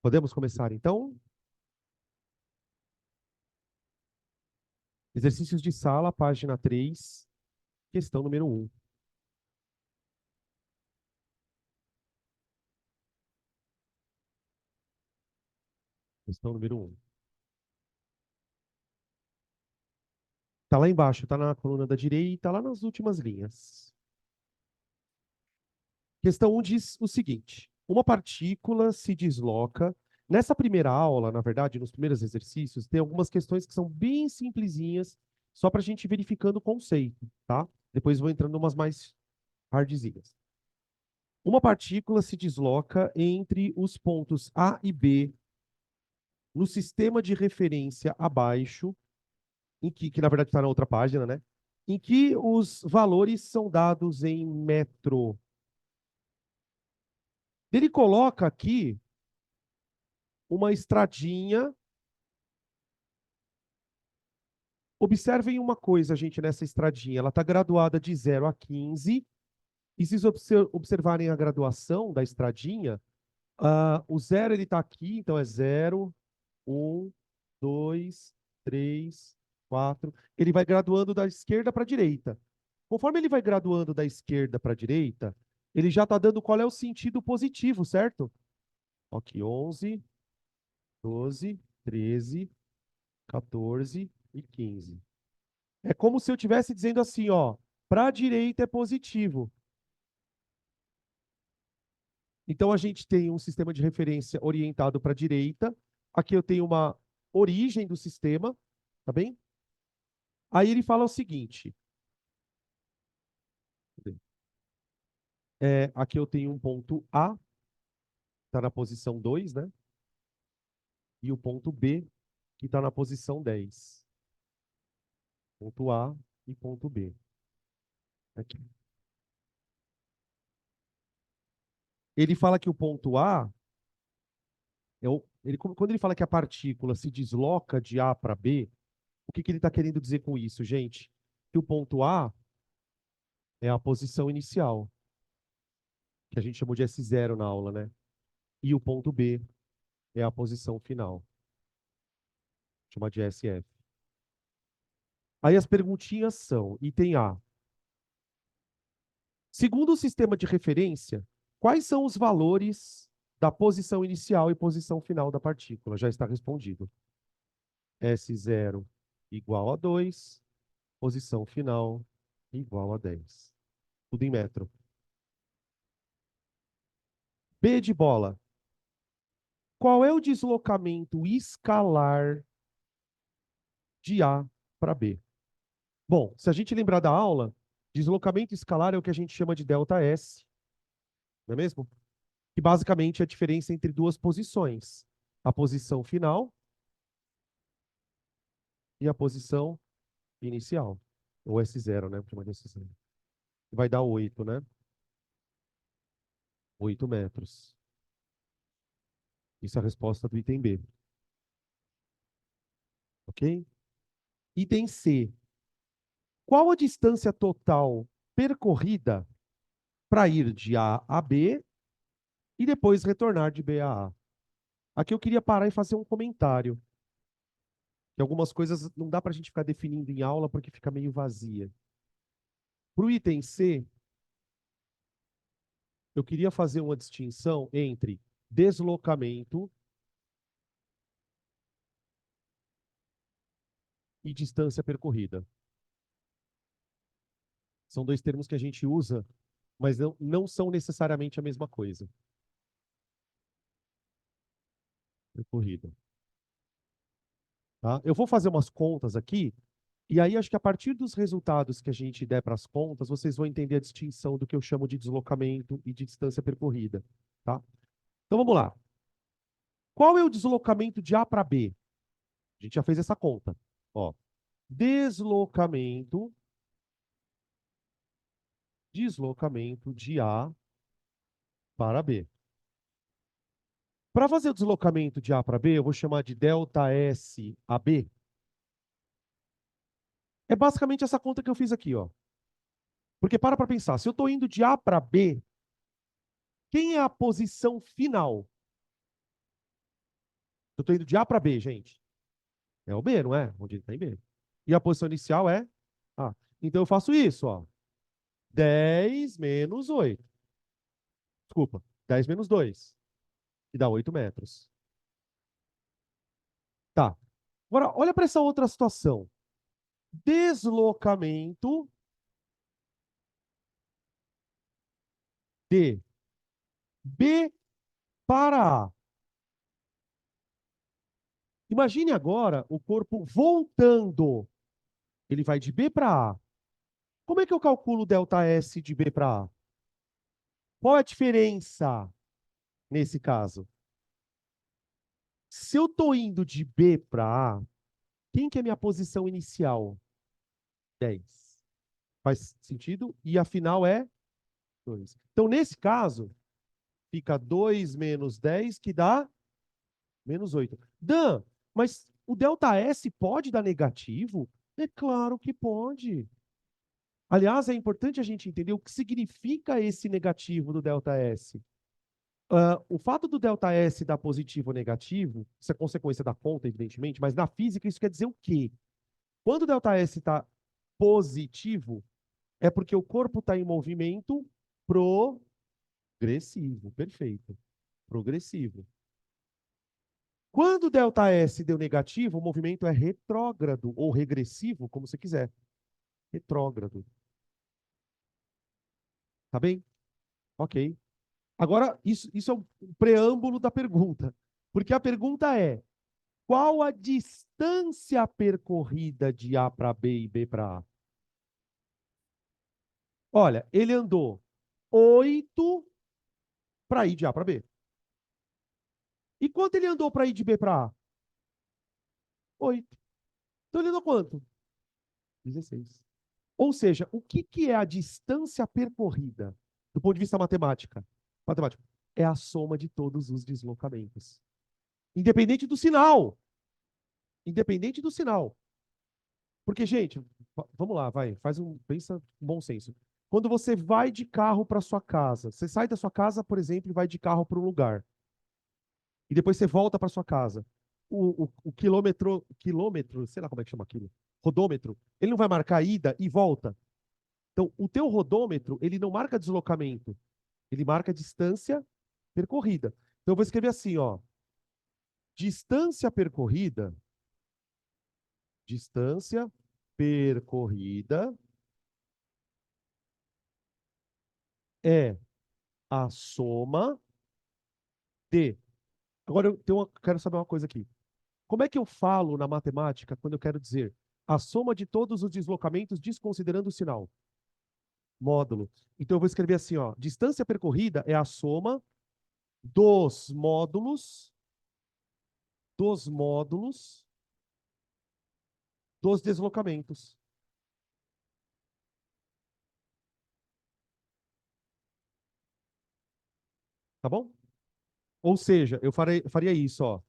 Podemos começar, então? Exercícios de sala, página 3, questão número 1. Questão número 1. Está lá embaixo, está na coluna da direita, lá nas últimas linhas. Questão 1 diz o seguinte: uma partícula se desloca. Nessa primeira aula, na verdade, nos primeiros exercícios, tem algumas questões que são bem simplesinhas, só para a gente ir verificando o conceito, tá? Depois vou entrando em umas mais hardzinhas. Uma partícula se desloca entre os pontos A e B no sistema de referência abaixo, que na verdade está na outra página, né? Em que os valores são dados em metro. Ele coloca aqui uma estradinha. Observem uma coisa, gente, nessa estradinha. Ela está graduada de 0 a 15. E se vocês observarem a graduação da estradinha, o 0 ele está aqui, então é 0, 1, 2, 3, 4. Ele vai graduando da esquerda para a direita. Conforme ele vai graduando da esquerda para a direita, ele já está dando qual é o sentido positivo, certo? Aqui, 11, 12, 13, 14 e 15. É como se eu estivesse dizendo assim, ó, para a direita é positivo. Então, a gente tem um sistema de referência orientado para a direita. Aqui eu tenho uma origem do sistema, tá bem? Aí ele fala o seguinte. Aqui eu tenho um ponto A, está na posição 2, né? E o ponto B, que está na posição 10. Ponto A e ponto B. Aqui. Ele fala que o ponto A, quando ele fala que a partícula se desloca de A para B, o que ele está querendo dizer com isso, gente? Que o ponto A é a posição inicial, que a gente chamou de S0 na aula, né? E o ponto B é a posição final, chama de SF. Aí as perguntinhas são, item A. Segundo o sistema de referência, quais são os valores da posição inicial e posição final da partícula? Já está respondido. S0 igual a 2, posição final igual a 10. Tudo em metro. B de bola. Qual é o deslocamento escalar de A para B? Bom, se a gente lembrar da aula, deslocamento escalar é o que a gente chama de ΔS, não é mesmo? Que basicamente é a diferença entre duas posições. A posição final e a posição inicial. Ou S0, né? Chama de S0. Vai dar 8, né? 8 metros. Isso é a resposta do item B. Ok? Item C. Qual a distância total percorrida para ir de A a B e depois retornar de B a A? Aqui eu queria parar e fazer um comentário. Que algumas coisas não dá para a gente ficar definindo em aula porque fica meio vazia. Para o item C, eu queria fazer uma distinção entre deslocamento e distância percorrida. São dois termos que a gente usa, mas não são necessariamente a mesma coisa. Percorrida. Tá? Eu vou fazer umas contas aqui, e aí acho que a partir dos resultados que a gente der para as contas, vocês vão entender a distinção do que eu chamo de deslocamento e de distância percorrida. Tá? Então vamos lá. Qual é o deslocamento de A para B? A gente já fez essa conta. Ó, deslocamento de A para B. Para fazer o deslocamento de A para B, eu vou chamar de ΔS AB. É basicamente essa conta que eu fiz aqui, ó. Porque para pensar, se eu estou indo de A para B, quem é a posição final? Eu estou indo de A para B, gente. É o B, não é? Onde ele está em B. E a posição inicial é A. Então eu faço isso, ó. 10 menos 8. Desculpa, 10 menos 2. Que dá 8 metros. Tá. Agora, olha para essa outra situação. Deslocamento de B para A. Imagine agora o corpo voltando. Ele vai de B para A. Como é que eu calculo o delta S de B para A? Qual é a diferença nesse caso? Se eu estou indo de B para A, quem que é minha posição inicial? 10. Faz sentido? E a final é 2. Então, nesse caso, fica 2 menos 10, que dá menos 8. Dan, mas o delta S pode dar negativo? É claro que pode. Aliás, é importante a gente entender o que significa esse negativo do delta S. O fato do delta S dar positivo ou negativo, isso é consequência da conta, evidentemente, mas na física isso quer dizer o quê? Quando o delta S está positivo, é porque o corpo está em movimento progressivo. Perfeito. Progressivo. Quando o delta S deu negativo, o movimento é retrógrado ou regressivo, como você quiser. Retrógrado. Tá bem? Ok. Agora, isso é um preâmbulo da pergunta. Porque a pergunta é: qual a distância percorrida de A para B e B para A? Olha, ele andou 8 para ir de A para B. E quanto ele andou para ir de B para A? 8. Então ele andou quanto? 16. Ou seja, o que é a distância percorrida do ponto de vista matemática? Matemático. É a soma de todos os deslocamentos. Independente do sinal. Independente do sinal. Porque, gente, vamos lá, vai, pensa com bom senso. Quando você vai de carro para sua casa, você sai da sua casa, por exemplo, e vai de carro para um lugar. E depois você volta para sua casa. O quilômetro, sei lá como é que chama aquilo, rodômetro, ele não vai marcar ida e volta. Então, o teu rodômetro, ele não marca deslocamento, ele marca distância percorrida. Então, eu vou escrever assim, ó. Distância percorrida é a soma de. Agora, quero saber uma coisa aqui. Como é que eu falo na matemática quando eu quero dizer a soma de todos os deslocamentos desconsiderando o sinal? Módulo. Então, eu vou escrever assim, ó. Distância percorrida é a soma dos módulos dos deslocamentos. Tá bom? Ou seja, faria isso, ó.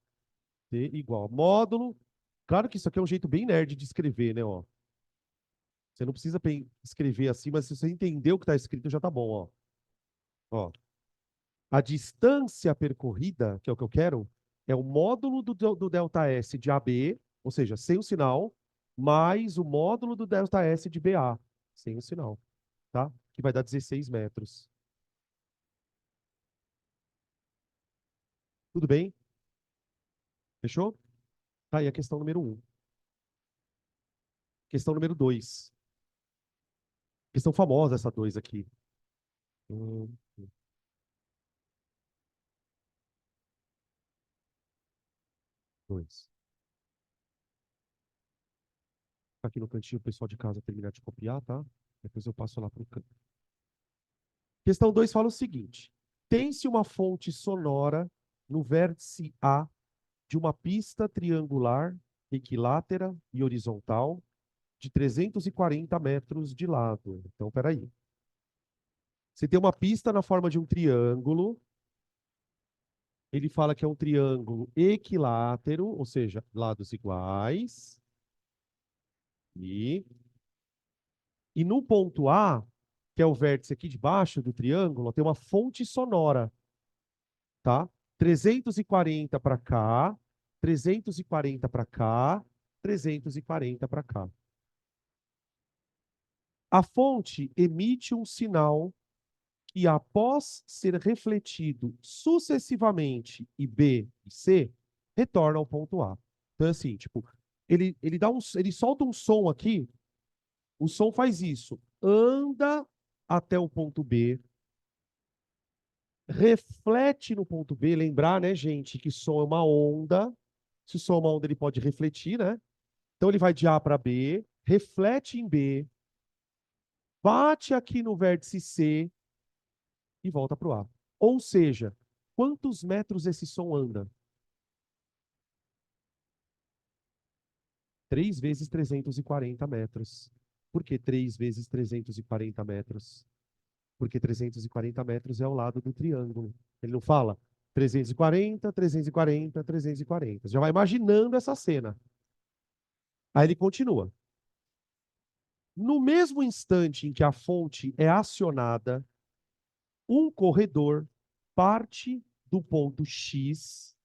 T igual módulo. Claro que isso aqui é um jeito bem nerd de escrever, né, ó. Você não precisa escrever assim, mas se você entender o que está escrito, já tá bom, ó. Ó. A distância percorrida, que é o que eu quero, é o módulo do delta S de AB, ou seja, sem o sinal, mais o módulo do delta S de BA, sem o sinal, tá? Que vai dar 16 metros. Tudo bem? Fechou? Tá aí a questão número 1. Questão número 2. Questão famosa essa 2 aqui. 2. Aqui no cantinho o pessoal de casa terminar de copiar, tá? Depois eu passo lá para o canto. Questão 2 fala o seguinte: tem-se uma fonte sonora no vértice A de uma pista triangular, equilátera e horizontal de 340 metros de lado. Então, peraí. Você tem uma pista na forma de um triângulo. Ele fala que é um triângulo equilátero, ou seja, lados iguais. E no ponto A, que é o vértice aqui de baixo do triângulo, tem uma fonte sonora, tá? 340 para cá 340 para cá, 340 para cá. A fonte emite um sinal que, após ser refletido sucessivamente em B e C, retorna ao ponto A. Então, assim, tipo, ele solta um som aqui, o som faz isso, anda até o ponto B, reflete no ponto B, lembrar, né, gente, que som é uma onda, se o som é uma onda, ele pode refletir, né? Então, ele vai de A para B, reflete em B, bate aqui no vértice C e volta para o A. Ou seja, quantos metros esse som anda? 3 vezes 340 metros. Por que 3 vezes 340 metros? Porque 340 metros é o lado do triângulo. Ele não fala 340, 340, 340. Já vai imaginando essa cena. Aí ele continua. No mesmo instante em que a fonte é acionada, um corredor parte do ponto X,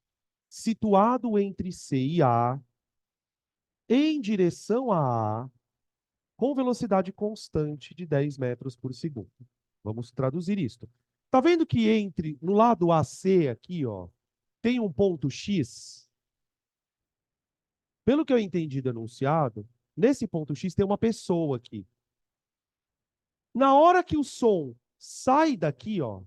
situado entre C e A, em direção a A, com velocidade constante de 10 metros por segundo. Vamos traduzir isto. Tá vendo que no lado AC aqui, ó, tem um ponto X? Pelo que eu entendi do enunciado, nesse ponto X tem uma pessoa aqui. Na hora que o som sai daqui, ó,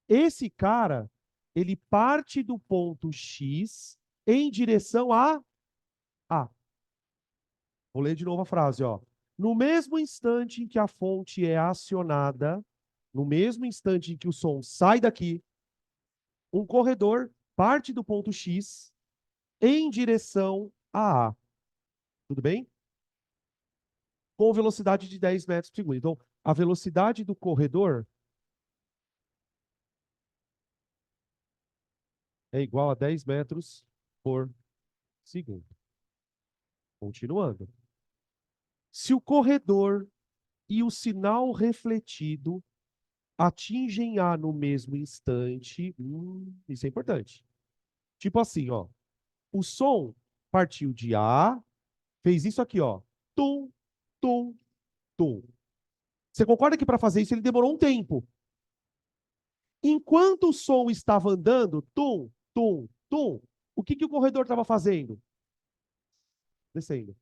esse cara, ele parte do ponto X em direção a A. Vou ler de novo a frase, ó. No mesmo instante em que a fonte é acionada, no mesmo instante em que o som sai daqui, um corredor parte do ponto X em direção a A. Tudo bem? Com velocidade de 10 metros por segundo. Então, a velocidade do corredor é igual a 10 metros por segundo. Continuando. Se o corredor e o sinal refletido atingem A no mesmo instante, isso é importante. Tipo assim, ó, o som partiu de A, fez isso aqui, ó, tum, tum, tum. Você concorda que para fazer isso ele demorou um tempo? Enquanto o som estava andando, tum, tum, tum, o que o corredor estava fazendo? Descendo.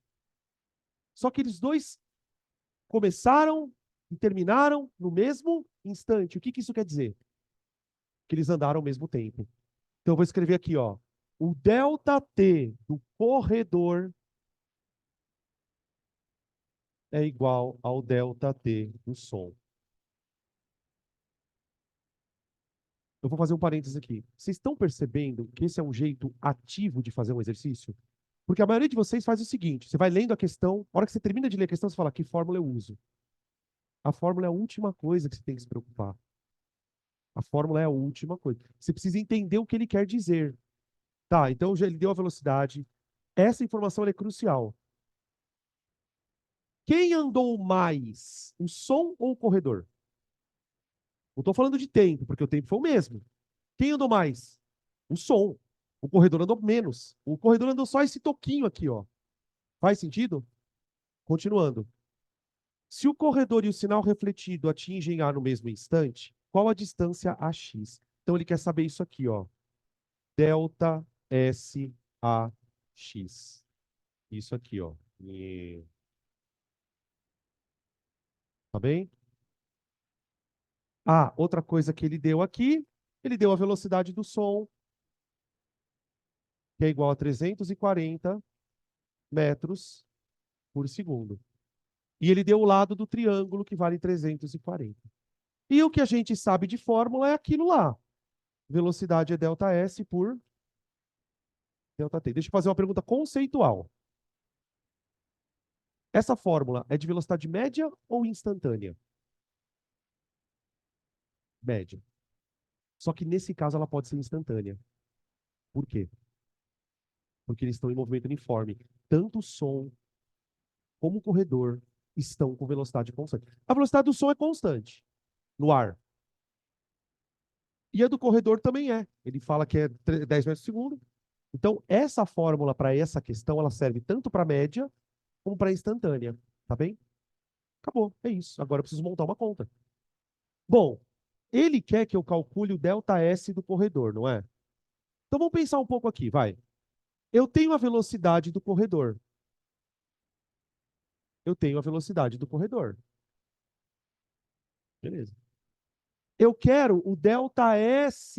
Só que eles dois começaram e terminaram no mesmo instante. O que isso quer dizer? Que eles andaram ao mesmo tempo. Então eu vou escrever aqui, ó. O ΔT do corredor é igual ao ΔT do som. Eu vou fazer um parênteses aqui. Vocês estão percebendo que esse é um jeito ativo de fazer um exercício? Porque a maioria de vocês faz o seguinte: você vai lendo a questão, a hora que você termina de ler a questão, você fala, que fórmula eu uso? A fórmula é a última coisa que você tem que se preocupar. A fórmula é a última coisa. Você precisa entender o que ele quer dizer. Tá, então já ele deu a velocidade. Essa informação é crucial. Quem andou mais? O som ou o corredor? Não estou falando de tempo, porque o tempo foi o mesmo. Quem andou mais? O som. O corredor andou menos. O corredor andou só esse toquinho aqui, ó. Faz sentido? Continuando. Se o corredor e o sinal refletido atingem A no mesmo instante, qual a distância AX? Então ele quer saber isso aqui, ó. Delta S A X. Isso aqui, ó. Tá bem? Ah, outra coisa que ele deu aqui, ele deu a velocidade do som, que é igual a 340 metros por segundo. E ele deu o lado do triângulo, que vale 340. E o que a gente sabe de fórmula é aquilo lá. Velocidade é ΔS por ΔT. Deixa eu fazer uma pergunta conceitual. Essa fórmula é de velocidade média ou instantânea? Média. Só que nesse caso ela pode ser instantânea. Por quê? Porque eles estão em movimento uniforme. Tanto o som como o corredor estão com velocidade constante. A velocidade do som é constante no ar. E a do corredor também é. Ele fala que é 10 metros por segundo. Então, essa fórmula para essa questão, ela serve tanto para média como para instantânea, tá bem? Acabou, é isso. Agora eu preciso montar uma conta. Bom, ele quer que eu calcule o ΔS do corredor, não é? Então vamos pensar um pouco aqui, vai. Eu tenho a velocidade do corredor. Eu tenho a velocidade do corredor. Beleza. Eu quero o ΔS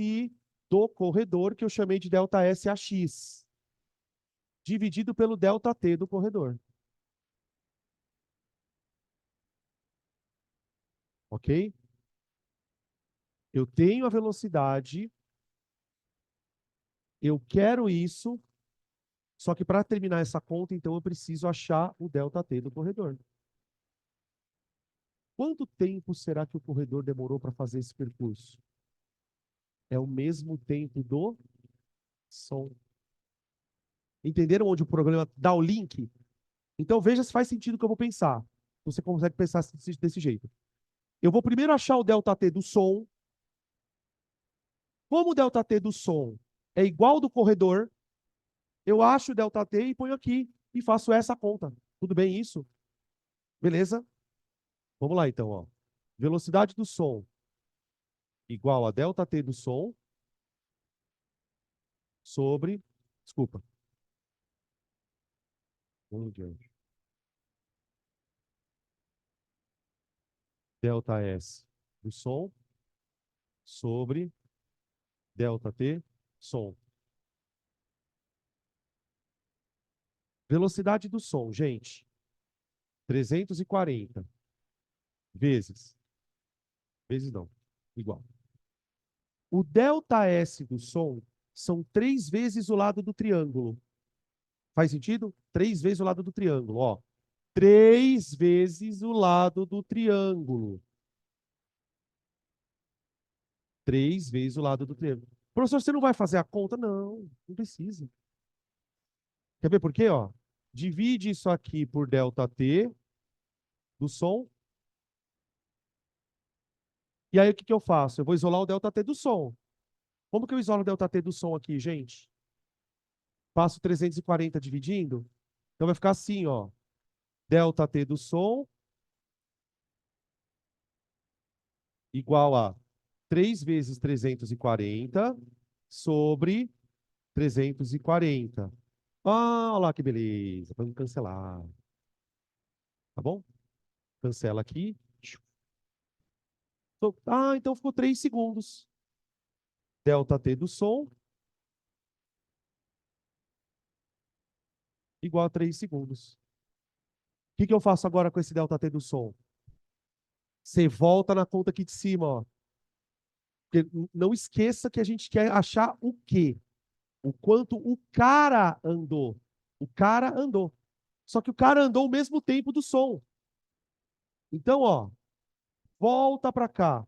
do corredor, que eu chamei de ΔSAX, dividido pelo ΔT do corredor. Ok? Eu tenho a velocidade, eu quero isso, só que para terminar essa conta, então eu preciso achar o ΔT do corredor. Quanto tempo será que o corredor demorou para fazer esse percurso? É o mesmo tempo do som. Entenderam onde o programa dá o link? Então veja se faz sentido o que eu vou pensar. Você consegue pensar desse jeito. Eu vou primeiro achar o ΔT do som. Como o ΔT do som é igual ao do corredor, eu acho o ΔT e ponho aqui e faço essa conta. Tudo bem isso? Beleza? Vamos lá então, ó. Velocidade do som igual a ΔT do som sobre, desculpa, vamos adiante. ΔS do som sobre ΔT som. Velocidade do som, gente, 340 vezes não, igual. O ΔS do som são 3 vezes o lado do triângulo. Faz sentido? 3 vezes o lado do triângulo, ó. 3 vezes o lado do triângulo. 3 vezes o lado do triângulo. Professor, você não vai fazer a conta? Não, não precisa. Quer ver por quê? Ó? Divide isso aqui por ΔT do som. E aí o que, que eu faço? Eu vou isolar o ΔT do som. Como que eu isolo o ΔT do som aqui, gente? Passo 340 dividindo. Então vai ficar assim, ó. ΔT do som igual a 3 vezes 340 sobre 340. Ah, olha lá que beleza. Vamos cancelar. Tá bom? Cancela aqui. Ah, então ficou 3 segundos. ΔT do som igual a 3 segundos. O que, que eu faço agora com esse ΔT do som? Você volta na conta aqui de cima, ó. Porque não esqueça que a gente quer achar o quê? O quanto o cara andou. O cara andou. Só que o cara andou o mesmo tempo do som. Então, ó, volta para cá.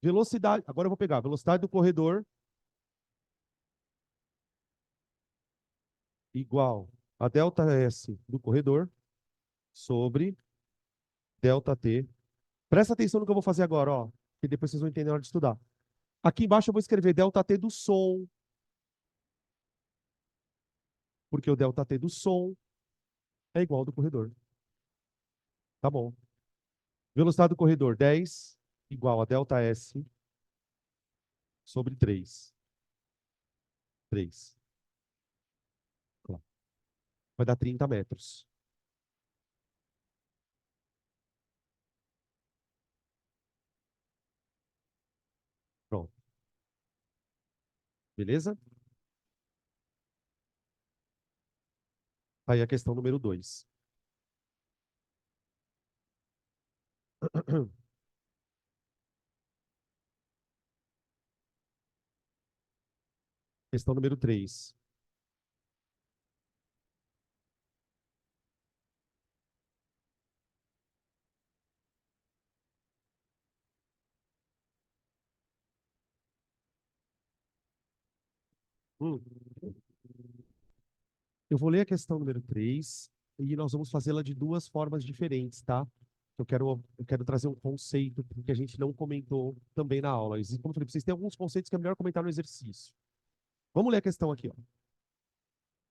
Velocidade. Agora eu vou pegar a velocidade do corredor igual a ΔS do corredor sobre ΔT. Presta atenção no que eu vou fazer agora, ó. Que depois vocês vão entender na hora de estudar. Aqui embaixo eu vou escrever ΔT do som. Porque o ΔT do som é igual ao do corredor. Tá bom. Velocidade do corredor 10 igual a ΔS sobre 3. 3. Claro. Vai dar 30 metros. Pronto. Beleza? Aí a questão número 2. Questão número 3. Eu vou ler a questão número 3 e nós vamos fazê-la de duas formas diferentes, tá? Eu quero trazer um conceito que a gente não comentou também na aula. Como eu falei, vocês têm alguns conceitos que é melhor comentar no exercício. Vamos ler a questão aqui, ó.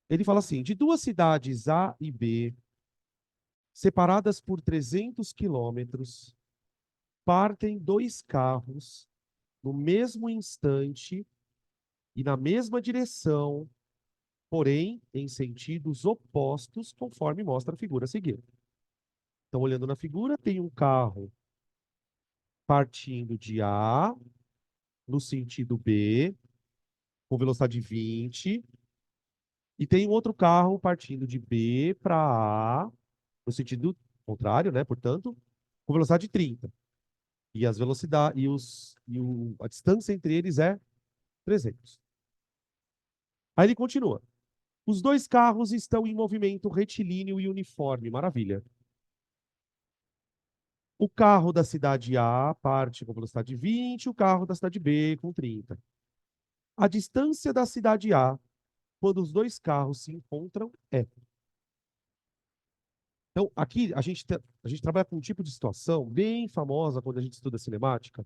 Ele fala assim, de duas cidades A e B, separadas por 300 quilômetros, partem dois carros no mesmo instante e na mesma direção, porém em sentidos opostos, conforme mostra a figura a seguir. Então, olhando na figura, tem um carro partindo de A no sentido B, com velocidade 20, e tem um outro carro partindo de B para A, no sentido contrário, né? Portanto, com velocidade 30. E as velocidades a distância entre eles é 300. Aí ele continua. Os dois carros estão em movimento retilíneo e uniforme. Maravilha. O carro da cidade A parte com velocidade 20, o carro da cidade B com 30. A distância da cidade A, quando os dois carros se encontram, é. Então, aqui a gente trabalha com um tipo de situação bem famosa quando a gente estuda cinemática,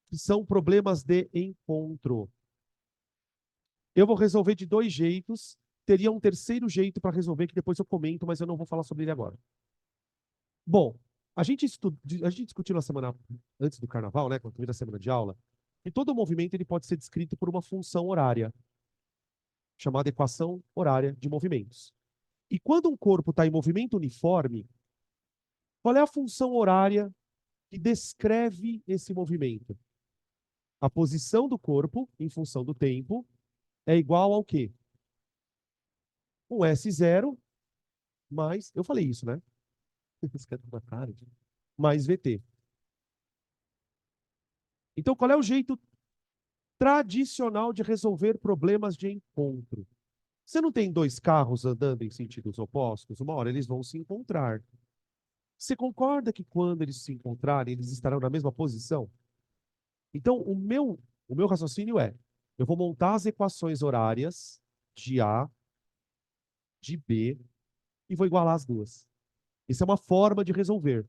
que são problemas de encontro. Eu vou resolver de dois jeitos. Teria um terceiro jeito para resolver, que depois eu comento, mas eu não vou falar sobre ele agora. Bom, a gente discutiu na semana antes do carnaval, né, quando primeira semana de aula, que todo movimento ele pode ser descrito por uma função horária, chamada equação horária de movimentos. E quando um corpo está em movimento uniforme, qual é a função horária que descreve esse movimento? A posição do corpo, em função do tempo, é igual ao quê? Um S0 mais... Eu falei isso, né? Mais VT. Então, qual é o jeito tradicional de resolver problemas de encontro? Você não tem dois carros andando em sentidos opostos? Uma hora eles vão se encontrar. Você concorda que quando eles se encontrarem, eles estarão na mesma posição? Então, o meu raciocínio é, eu vou montar as equações horárias de A, de B, e vou igualar as duas. Isso é uma forma de resolver,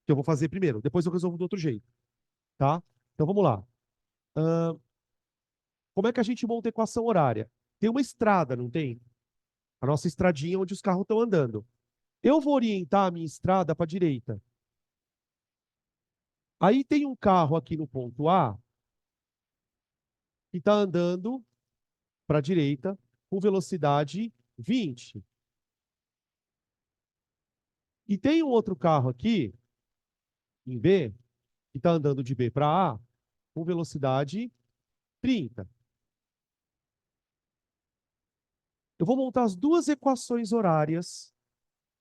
que eu vou fazer primeiro. Depois eu resolvo do outro jeito, tá? Então, vamos lá. Como é que a gente monta a equação horária? Tem uma estrada, não tem? A nossa estradinha onde os carros estão andando. Eu vou orientar a minha estrada para a direita. Aí tem um carro aqui no ponto A que está andando para a direita com velocidade 20. E tem um outro carro aqui, em B, que está andando de B para A com velocidade 30. Eu vou montar as duas equações horárias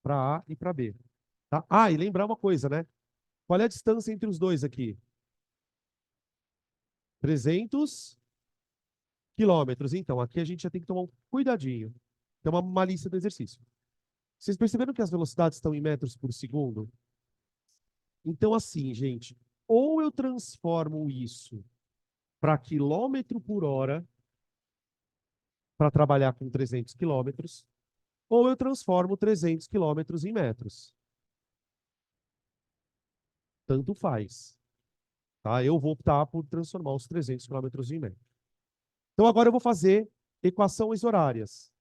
para A e para B. Tá? Ah, e lembrar uma coisa, né? Qual é a distância entre os dois aqui? 300 quilômetros. Então, aqui a gente já tem que tomar um cuidadinho. Tem uma malícia do exercício. Vocês perceberam que as velocidades estão em metros por segundo? Então, assim, gente, ou eu transformo isso para quilômetro por hora, para trabalhar com 300 quilômetros, ou eu transformo 300 quilômetros em metros. Tanto faz. Tá? Eu vou optar por transformar os 300 quilômetros em metros. Então, agora eu vou fazer equações horárias.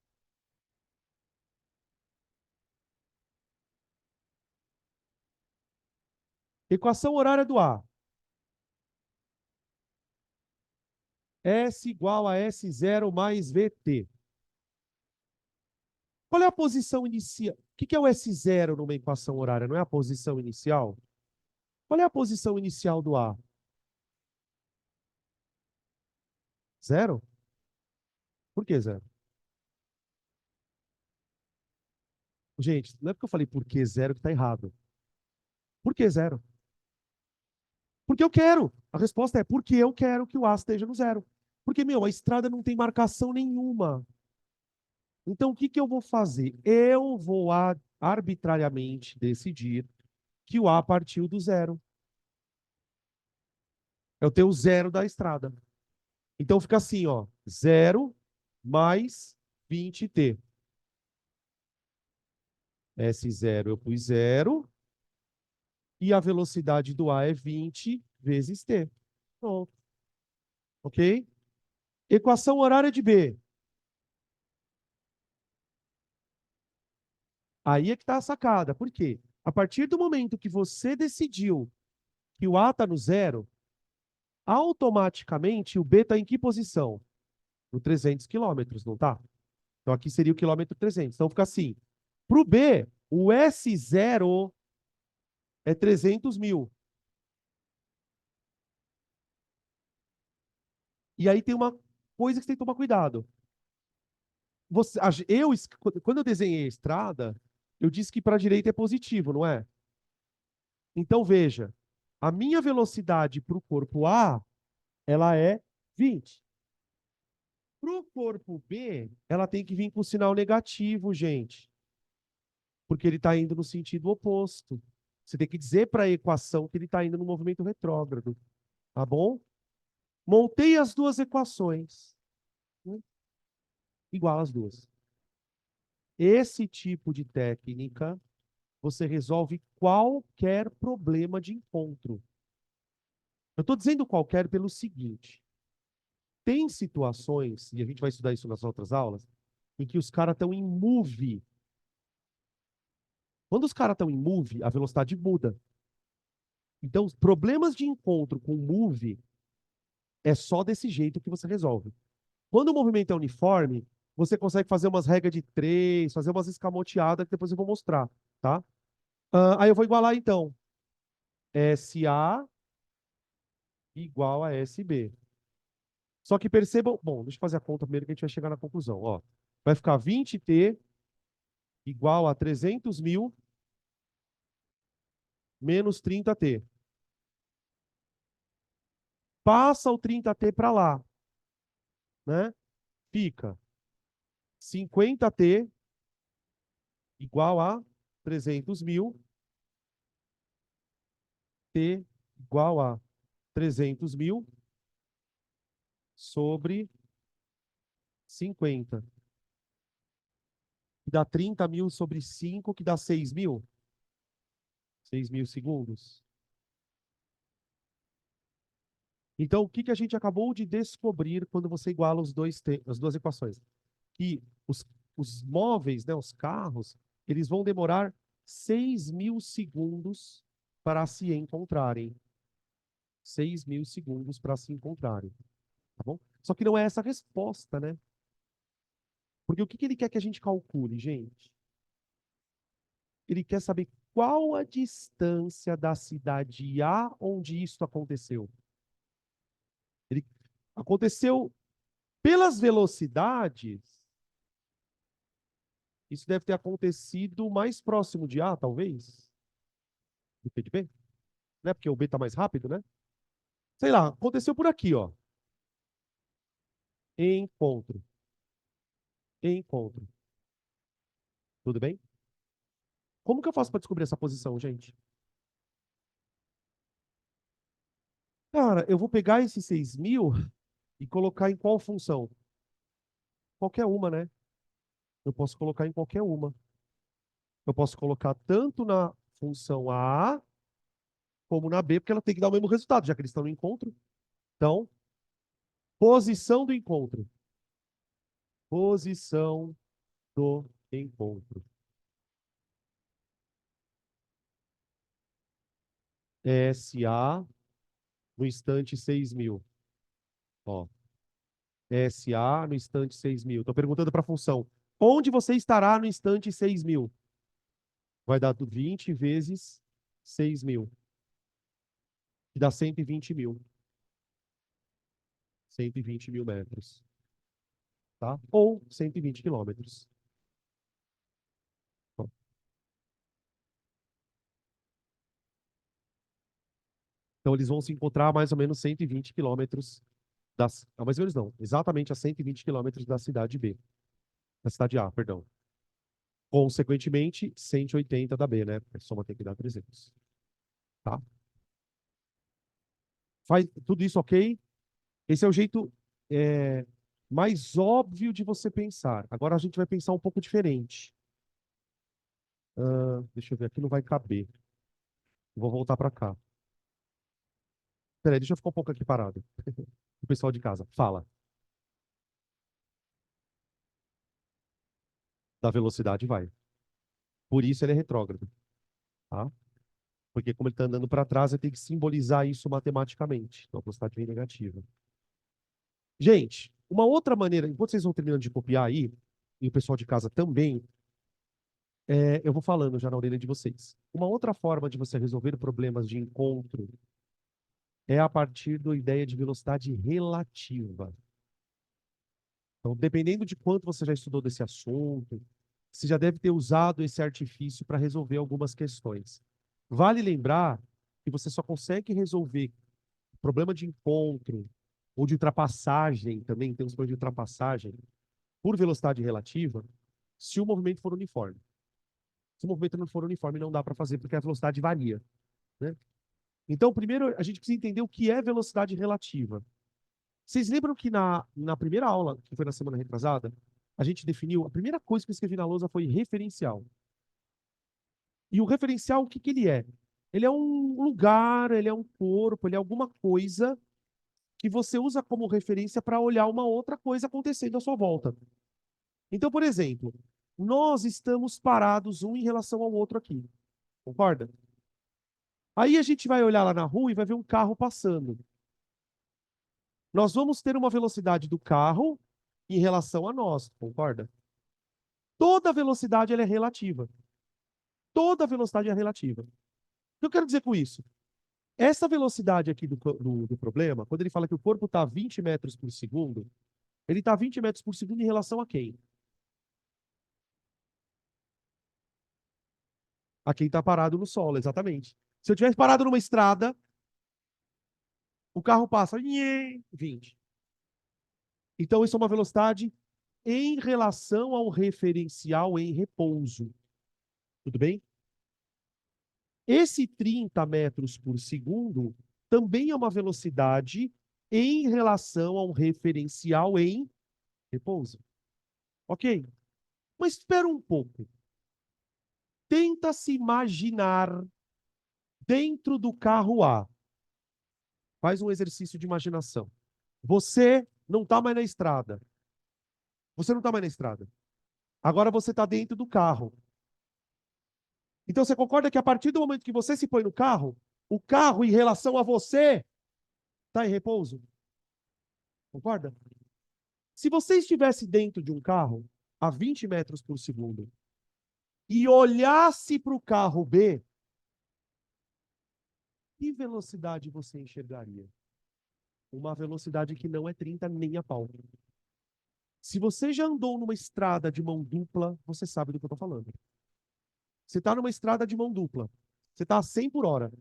Equação horária do A. S igual a S0 mais VT. Qual é a posição inicial? O que é o S0 numa equação horária? Não é a posição inicial? Qual é a posição inicial do A? Zero? Por que zero? Gente, não é porque eu falei por que zero que está errado. Por que zero? Porque eu quero. A resposta é porque eu quero que o A esteja no zero. Porque, meu, a estrada não tem marcação nenhuma. Então, o que eu vou fazer? Eu vou arbitrariamente decidir que o A partiu do zero. É o teu zero da estrada. Então, fica assim, ó. Zero mais 20t. S0 eu pus zero. E a velocidade do A é 20 vezes t. Pronto. Ok? Equação horária de B. Aí é que está a sacada. Por quê? A partir do momento que você decidiu que o A está no zero, automaticamente o B está em que posição? No 300 quilômetros, não tá? Então aqui seria o quilômetro 300. Então fica assim. Para o B, o S0 é 300 mil. E aí tem uma coisa que você tem que tomar cuidado. Quando eu desenhei a estrada, eu disse que para a direita é positivo, não é? Então veja, a minha velocidade para o corpo A, ela é 20. Para o corpo B, ela tem que vir com sinal negativo, gente, porque ele está indo no sentido oposto. Você tem que dizer para a equação que ele está indo no movimento retrógrado, tá bom? Montei as duas equações, né? Igual as duas. Esse tipo de técnica, você resolve qualquer problema de encontro. Eu estou dizendo qualquer pelo seguinte: tem situações, e a gente vai estudar isso nas outras aulas, em que os caras estão em move. Quando os caras estão em move, a velocidade muda. Então, os problemas de encontro com move é só desse jeito que você resolve. Quando o movimento é uniforme, você consegue fazer umas regras de três, fazer umas escamoteadas que depois eu vou mostrar, tá? Aí eu vou igualar então. SA igual a SB. Só que percebam, bom, deixa eu fazer a conta primeiro que a gente vai chegar na conclusão. Ó, vai ficar 20T igual a 300 mil menos 30T. Passa o 30T para lá, né? Fica 50T igual a 300 mil, T igual a 300 mil sobre 50. Que dá 30 mil sobre 5, que dá 6 mil. 6 mil segundos. Então, o que que a gente acabou de descobrir quando você iguala as duas equações? Que os móveis, né, os carros, eles vão demorar 6 mil segundos para se encontrarem. 6 mil segundos para se encontrarem, tá bom? Só que não é essa a resposta, né? Porque o que que ele quer que a gente calcule, gente? Ele quer saber qual a distância da cidade A onde isso aconteceu. Ele aconteceu pelas velocidades, isso deve ter acontecido mais próximo de A, talvez, do que de B, né? Porque o B está mais rápido, né? Sei lá, aconteceu por aqui, ó. Encontro. Encontro. Tudo bem? Como que eu faço para descobrir essa posição, gente? Cara, eu vou pegar esses 6 mil e colocar em qual função? Qualquer uma, né? Eu posso colocar em qualquer uma. Eu posso colocar tanto na função A como na B, porque ela tem que dar o mesmo resultado, já que eles estão no encontro. Então, posição do encontro. Posição do encontro. SA no instante 6 mil. Ó, SA no instante 6 mil. Estou perguntando para a função. Onde você estará no instante 6 mil? Vai dar 20 vezes 6 mil. Que dá 120 mil. 120 mil metros. Tá? Ou 120 quilômetros. Bom, então eles vão se encontrar a mais ou menos 120 quilômetros mais ou menos não, exatamente a 120 quilômetros da cidade B. Da cidade A, perdão. Consequentemente, 180 da B, né? A soma tem que dar 300. Tá? Faz tudo isso ok? Esse é o jeito mais óbvio de você pensar. Agora a gente vai pensar um pouco diferente. Deixa eu ver, aqui não vai caber. Vou voltar para cá. Peraí, deixa eu ficar um pouco aqui parado. O pessoal de casa, fala. Da velocidade vai. Por isso ele é retrógrado, tá? Porque como ele está andando para trás, eu tenho que simbolizar isso matematicamente. Então a velocidade vem negativa. Gente, uma outra maneira, enquanto vocês vão terminando de copiar aí, e o pessoal de casa também, eu vou falando já na orelha de vocês. Uma outra forma de você resolver problemas de encontro é a partir da ideia de velocidade relativa. Então, dependendo de quanto você já estudou desse assunto, você já deve ter usado esse artifício para resolver algumas questões. Vale lembrar que você só consegue resolver problema de encontro ou de ultrapassagem, também tem uns problemas de ultrapassagem, por velocidade relativa, se o movimento for uniforme. Se o movimento não for uniforme, não dá para fazer, porque a velocidade varia, né? Então, primeiro, a gente precisa entender o que é velocidade relativa. Vocês lembram que na primeira aula, que foi na semana retrasada, a gente definiu, a primeira coisa que eu escrevi na lousa foi referencial. E o referencial, o que que ele é? Ele é um lugar, ele é um corpo, ele é alguma coisa que você usa como referência para olhar uma outra coisa acontecendo à sua volta. Então, por exemplo, nós estamos parados um em relação ao outro aqui. Concorda? Aí a gente vai olhar lá na rua e vai ver um carro passando. Nós vamos ter uma velocidade do carro em relação a nós, concorda? Toda velocidade ela é relativa. Toda velocidade é relativa. O que eu quero dizer com isso? Essa velocidade aqui do problema, quando ele fala que o corpo está a 20 metros por segundo, ele está a 20 metros por segundo em relação a quem? A quem está parado no solo, exatamente. Se eu tivesse parado numa estrada, o carro passa 20. Então, isso é uma velocidade em relação ao referencial em repouso. Tudo bem? Esse 30 metros por segundo também é uma velocidade em relação ao referencial em repouso. Ok? Mas espera um pouco. Tenta se imaginar dentro do carro A. Faz um exercício de imaginação. Você não está mais na estrada. Você não está mais na estrada. Agora você está dentro do carro. Então você concorda que a partir do momento que você se põe no carro, o carro em relação a você está em repouso? Concorda? Se você estivesse dentro de um carro a 20 metros por segundo e olhasse para o carro B, que velocidade você enxergaria? Uma velocidade que não é 30 nem a pau. Se você já andou numa estrada de mão dupla, você sabe do que eu estou falando. Você está numa estrada de mão dupla. Você está a 100 por hora.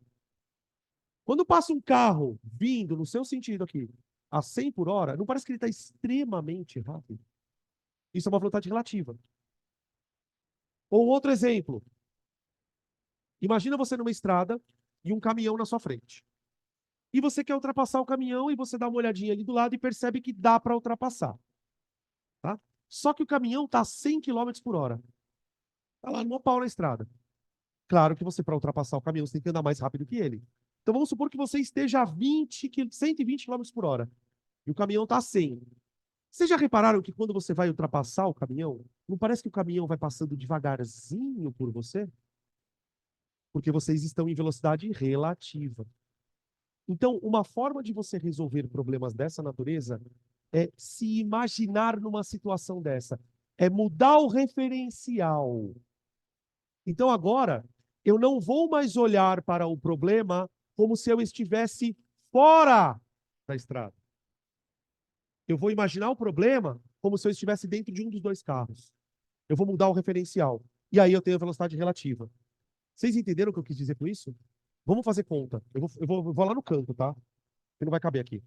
Quando passa um carro vindo no seu sentido aqui, a 100 por hora, não parece que ele está extremamente rápido? Isso é uma velocidade relativa. Ou outro exemplo. Imagina você numa estrada e um caminhão na sua frente. E você quer ultrapassar o caminhão e você dá uma olhadinha ali do lado e percebe que dá para ultrapassar. Tá? Só que o caminhão está a 100 quilômetros por hora. Está lá no pau na estrada. Claro que você, para ultrapassar o caminhão, você tem que andar mais rápido que ele. Então vamos supor que você esteja a 120 quilômetros por hora e o caminhão está a 100. Vocês já repararam que quando você vai ultrapassar o caminhão, não parece que o caminhão vai passando devagarzinho por você? Porque vocês estão em velocidade relativa. Então, uma forma de você resolver problemas dessa natureza é se imaginar numa situação dessa. É mudar o referencial. Então, agora, eu não vou mais olhar para o problema como se eu estivesse fora da estrada. Eu vou imaginar o problema como se eu estivesse dentro de um dos dois carros. Eu vou mudar o referencial. E aí eu tenho a velocidade relativa. Vocês entenderam o que eu quis dizer com isso? Vamos fazer conta. Eu vou lá no canto, tá? Que não vai caber aqui.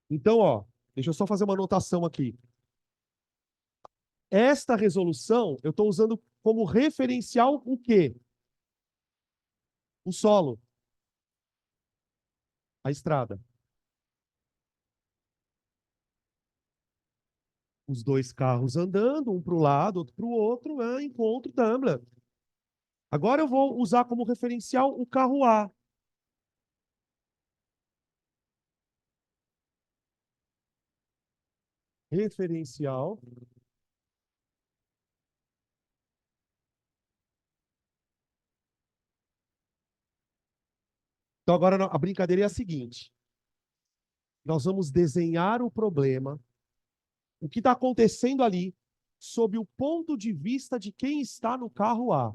Então, ó, deixa eu só fazer uma anotação aqui. Esta resolução, eu estou usando como referencial o quê? O solo, a estrada. Os dois carros andando, um para o lado, outro para o outro, encontro, Tumblr. Agora eu vou usar como referencial o carro A. referencial. Então, agora a brincadeira é a seguinte: nós vamos desenhar o problema, o que está acontecendo ali, sob o ponto de vista de quem está no carro A.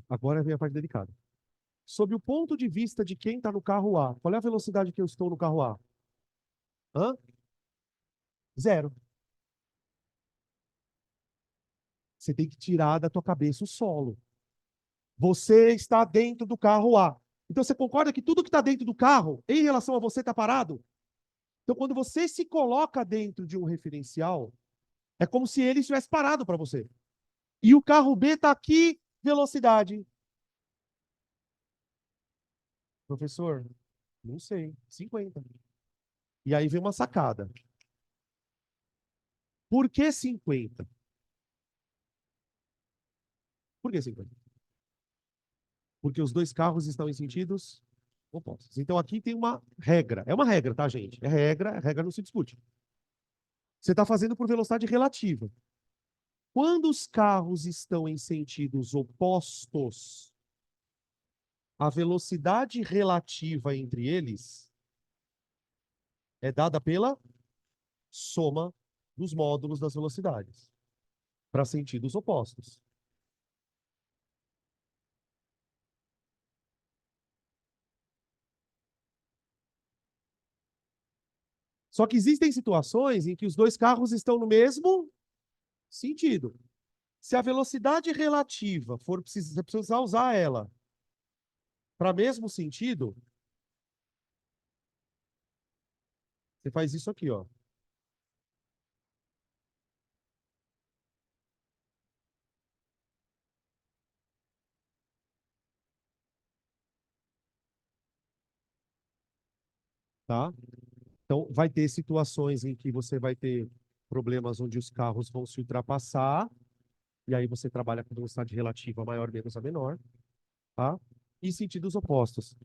Agora vem a parte delicada. Sob o ponto de vista de quem está no carro A, qual é a velocidade que eu estou no carro A? Hã? Zero. Você tem que tirar da tua cabeça o solo. Você está dentro do carro A. Então você concorda que tudo que está dentro do carro, em relação a você, está parado? Então, quando você se coloca dentro de um referencial, é como se ele estivesse parado para você. E o carro B está aqui, velocidade. Professor, não sei, 50. E aí vem uma sacada. Por que 50? Por que 50? Porque os dois carros estão em sentidos opostos. Então aqui tem uma regra. É uma regra, tá, gente? É regra, a regra não se discute. Você está fazendo por velocidade relativa. Quando os carros estão em sentidos opostos, a velocidade relativa entre eles é dada pela soma dos módulos das velocidades para sentidos opostos. Só que existem situações em que os dois carros estão no mesmo sentido. Se a velocidade relativa for você precisar usar ela para mesmo sentido, você faz isso aqui, ó. Tá? Então, vai ter situações em que você vai ter problemas onde os carros vão se ultrapassar, e aí você trabalha com velocidade relativa maior menos a menor, tá? E sentidos opostos.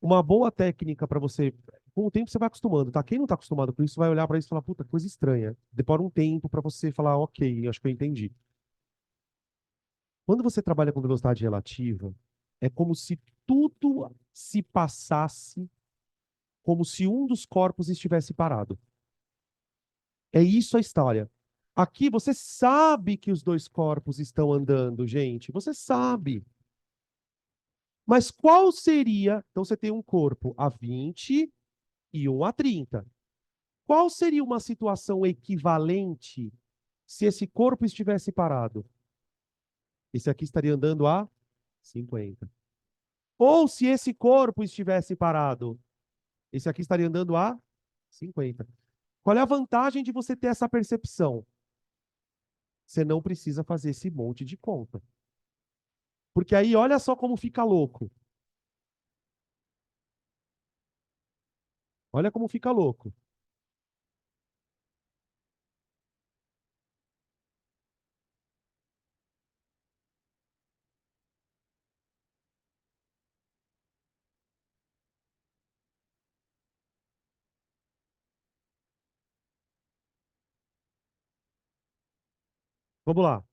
Uma boa técnica para você, com o tempo você vai acostumando, tá? Quem não está acostumado com isso vai olhar para isso e falar, puta, coisa estranha. Demora um tempo para você falar, ok, acho que eu entendi. Quando você trabalha com velocidade relativa, é como se tudo se passasse como se um dos corpos estivesse parado. É isso a história. Aqui você sabe que os dois corpos estão andando, gente. Você sabe. Mas qual seria? Então você tem um corpo a 20 e um a 30. Qual seria uma situação equivalente se esse corpo estivesse parado? Esse aqui estaria andando a 50. Ou se esse corpo estivesse parado, esse aqui estaria andando a 50. Qual é a vantagem de você ter essa percepção? Você não precisa fazer esse monte de conta. Porque aí, olha só como fica louco. Olha como fica louco. Vamos lá.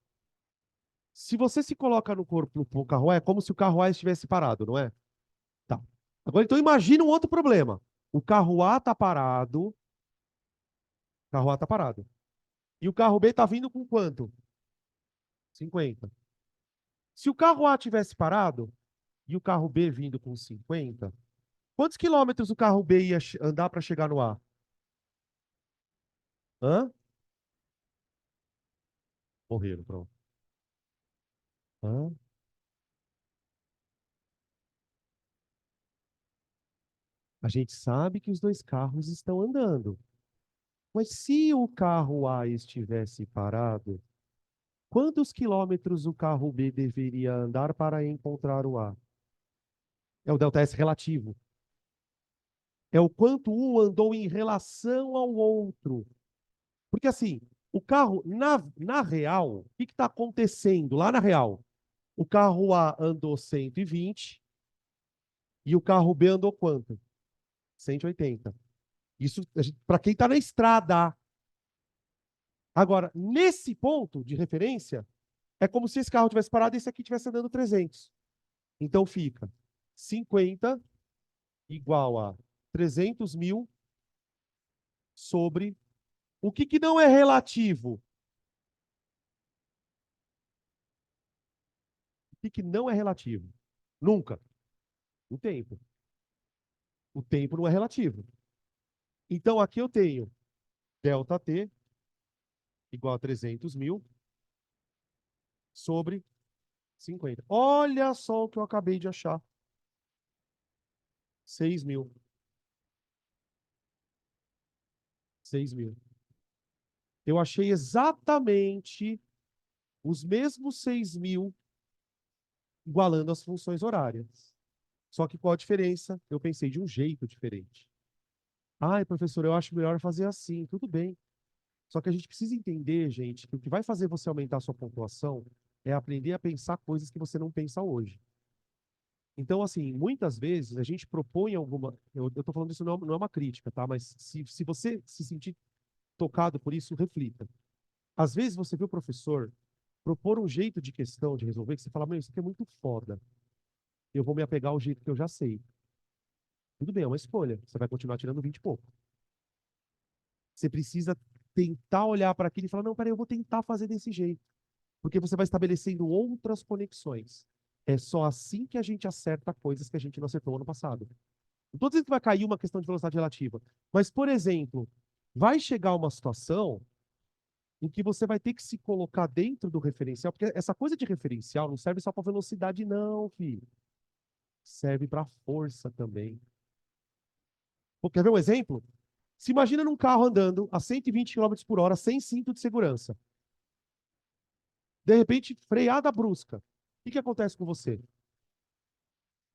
Se você se coloca no corpo do carro A, é como se o carro A estivesse parado, não é? Tá. Agora, então, imagina um outro problema. O carro A está parado. O carro A está parado. E o carro B está vindo com quanto? 50. Se o carro A tivesse parado e o carro B vindo com 50, quantos quilômetros o carro B ia andar para chegar no A? Hã? Morreram, pronto. Hã? A gente sabe que os dois carros estão andando. Mas se o carro A estivesse parado, Quantos quilômetros o carro B deveria andar para encontrar o A? É o ΔS relativo. É o quanto um andou em relação ao outro. Porque assim, o carro, na real, o que está acontecendo lá na real? O carro A andou 120 e o carro B andou quanto? 180. Isso para quem está na estrada. Agora, nesse ponto de referência, é como se esse carro tivesse parado e esse aqui estivesse andando 300. Então fica 50 igual a 300 mil sobre o que não é relativo. O que não é relativo? Nunca. O tempo. O tempo não é relativo. Então aqui eu tenho ΔT igual a 300 mil sobre 50. Olha só o que eu acabei de achar. 6 mil. 6 mil. Eu achei exatamente os mesmos 6 mil igualando as funções horárias. Só que qual a diferença? Eu pensei de um jeito diferente. Ai, professor, eu acho melhor fazer assim. Tudo bem. Só que a gente precisa entender, gente, que o que vai fazer você aumentar a sua pontuação é aprender a pensar coisas que você não pensa hoje. Então, assim, muitas vezes a gente propõe alguma. Eu estou falando isso não é uma crítica, tá? Mas se você se sentir tocado por isso, reflita. Às vezes você vê o professor propor um jeito de questão de resolver que você fala, meu, isso aqui é muito foda. Eu vou me apegar ao jeito que eu já sei. Tudo bem, é uma escolha. Você vai continuar tirando 20 e pouco. Você precisa tentar olhar para aquilo e falar, não, peraí, eu vou tentar fazer desse jeito. Porque você vai estabelecendo outras conexões. É só assim que a gente acerta coisas que a gente não acertou ano passado. Não estou dizendo que vai cair uma questão de velocidade relativa. Mas, por exemplo, vai chegar uma situação em que você vai ter que se colocar dentro do referencial, porque essa coisa de referencial não serve só para velocidade, não, filho. Serve para força também. Pô, quer ver um exemplo? Se imagina num carro andando a 120 km por hora sem cinto de segurança. De repente, freada brusca. O que acontece com você?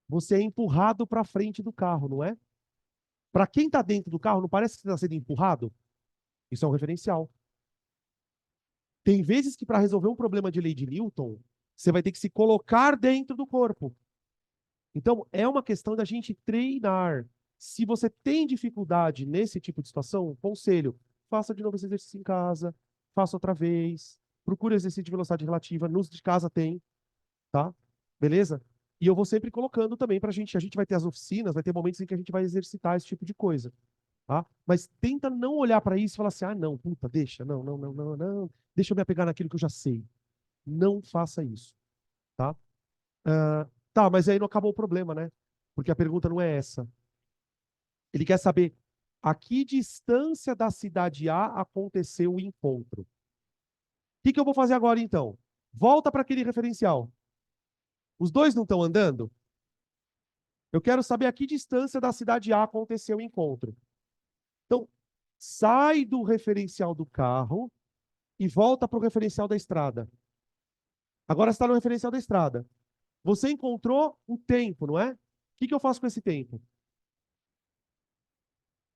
Você é empurrado para frente do carro, não é? Para quem está dentro do carro, não parece que você está sendo empurrado? Isso é um referencial. Tem vezes que para resolver um problema de lei de Newton, você vai ter que se colocar dentro do corpo. Então, é uma questão da gente treinar. Se você tem dificuldade nesse tipo de situação, conselho, faça de novo esse exercício em casa, faça outra vez, procure exercício de velocidade relativa, nos de casa tem, tá? Beleza? E eu vou sempre colocando também para a gente vai ter as oficinas, vai ter momentos em que a gente vai exercitar esse tipo de coisa, tá? Mas tenta não olhar para isso e falar assim, ah, não, puta, deixa, não, não, não, não, não, deixa eu me apegar naquilo que eu já sei. Não faça isso, tá? Tá, mas aí não acabou o problema, né? Porque a pergunta não é essa. Ele quer saber a que distância da cidade A aconteceu o encontro. O que eu vou fazer agora, então? Volta para aquele referencial. Os dois não estão andando? Eu quero saber a que distância da cidade A aconteceu o encontro. Então, sai do referencial do carro e volta para o referencial da estrada. Agora está no referencial da estrada. Você encontrou o tempo, não é? O que eu faço com esse tempo?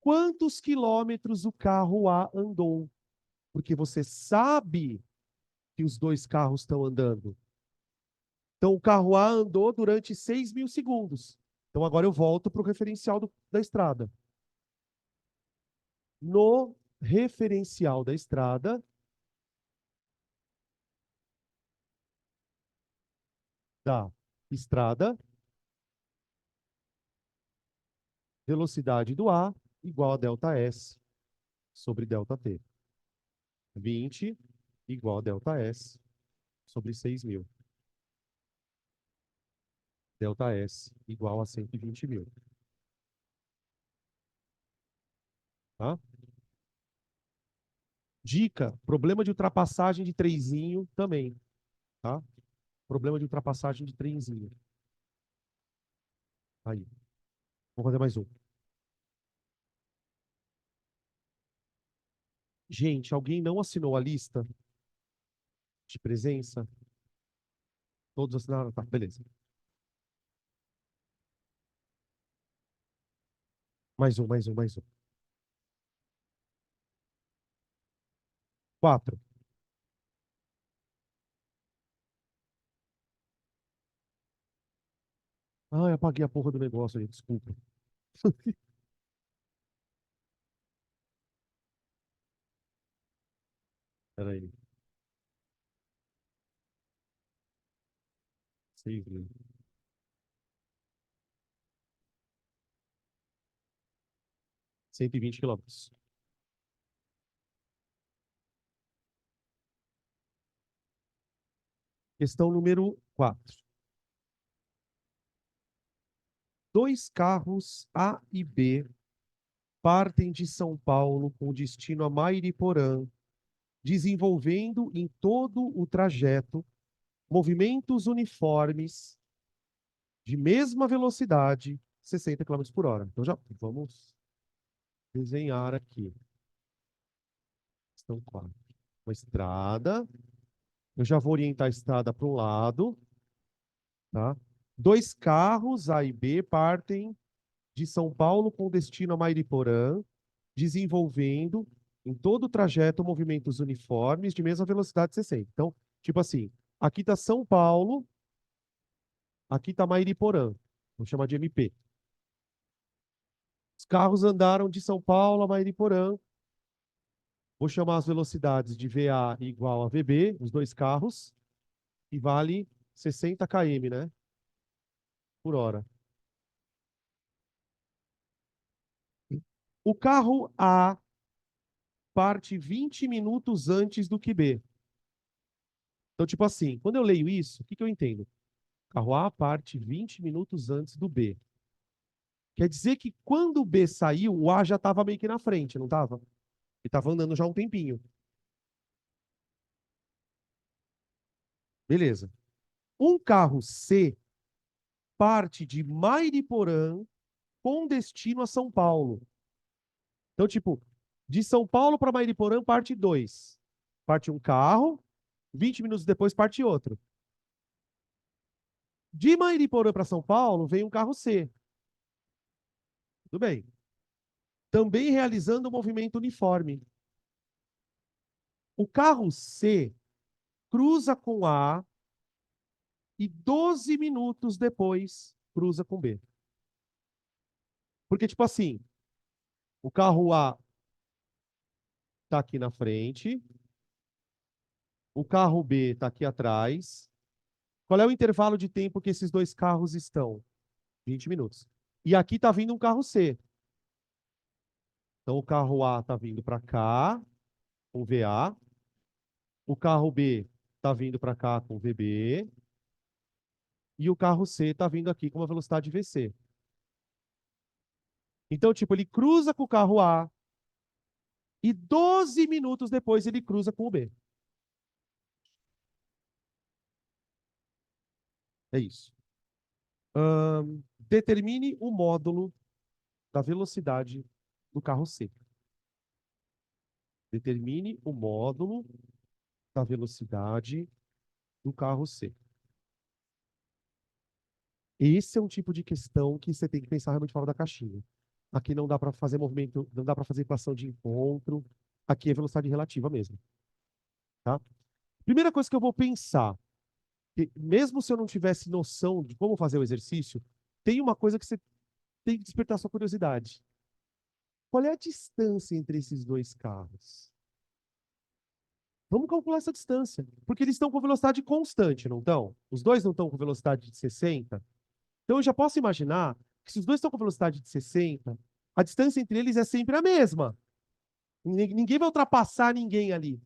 Quantos quilômetros o carro A andou? Porque você sabe que os dois carros estão andando. Então, o carro A andou durante 6 mil segundos. Então, agora eu volto para o referencial da estrada. No referencial da estrada, da estrada, velocidade do A igual a ΔS sobre ΔT. 20 igual a ΔS sobre 6 mil. ΔS igual a 120 mil. Tá? Dica, problema de ultrapassagem de trenzinho também. Tá? Problema de ultrapassagem de trenzinho. Aí. Vou fazer mais um. Gente, alguém não assinou a lista? De presença. Todos assinaram? Tá, beleza. Mais um. 4. Ah, eu apaguei a porra do negócio aí, desculpa. Peraí. 6 mil. 120 quilômetros. Questão número 4. Dois carros A e B partem de São Paulo com destino a Mairiporã, desenvolvendo em todo o trajeto movimentos uniformes de mesma velocidade, 60 km por hora. Então já vamos desenhar aqui. Questão 4. Uma estrada. Eu já vou orientar a estrada para um lado, tá? Dois carros, A e B, partem de São Paulo com destino a Mairiporã, desenvolvendo em todo o trajeto movimentos uniformes de mesma velocidade 60. Então, tipo assim, aqui está São Paulo, aqui está Mairiporã. Vou chamar de MP. Os carros andaram de São Paulo a Mairiporã. Vou chamar as velocidades de VA igual a VB, os dois carros, e vale 60 km, né? Por hora. O carro A parte 20 minutos antes do que B. Então, tipo assim, quando eu leio isso, o que que eu entendo? Carro A parte 20 minutos antes do B. Quer dizer que quando o B saiu, o A já estava meio que na frente, não estava? Ele estava andando já há um tempinho. Beleza. Um carro C parte de Mairiporã com destino a São Paulo. Então, tipo, de São Paulo para Mairiporã parte 2. Parte um carro, 20 minutos depois parte outro. De Mairiporã para São Paulo vem um carro C. Tudo bem. Também realizando um movimento uniforme. O carro C cruza com A e 12 minutos depois cruza com B. Porque, tipo assim, o carro A está aqui na frente, o carro B está aqui atrás. Qual é o intervalo de tempo que esses dois carros estão? 20 minutos. E aqui está vindo um carro C. Então, o carro A está vindo para cá, com VA. O carro B está vindo para cá, com VB. E o carro C está vindo aqui com uma velocidade VC. Então, tipo, ele cruza com o carro A e 12 minutos depois ele cruza com o B. É isso. Determine o módulo da velocidade do carro C. Determine o módulo da velocidade do carro C. Esse é um tipo de questão que você tem que pensar realmente fora da caixinha. Aqui não dá para fazer movimento, não dá para fazer equação de encontro. Aqui é velocidade relativa mesmo, tá? Primeira coisa que eu vou pensar, que mesmo se eu não tivesse noção de como fazer o exercício, tem uma coisa que você tem que despertar sua curiosidade. Qual é a distância entre esses dois carros? Vamos calcular essa distância, porque eles estão com velocidade constante, não estão? Os dois não estão com velocidade de 60. Então eu já posso imaginar que se os dois estão com velocidade de 60, a distância entre eles é sempre a mesma. Ninguém vai ultrapassar ninguém ali.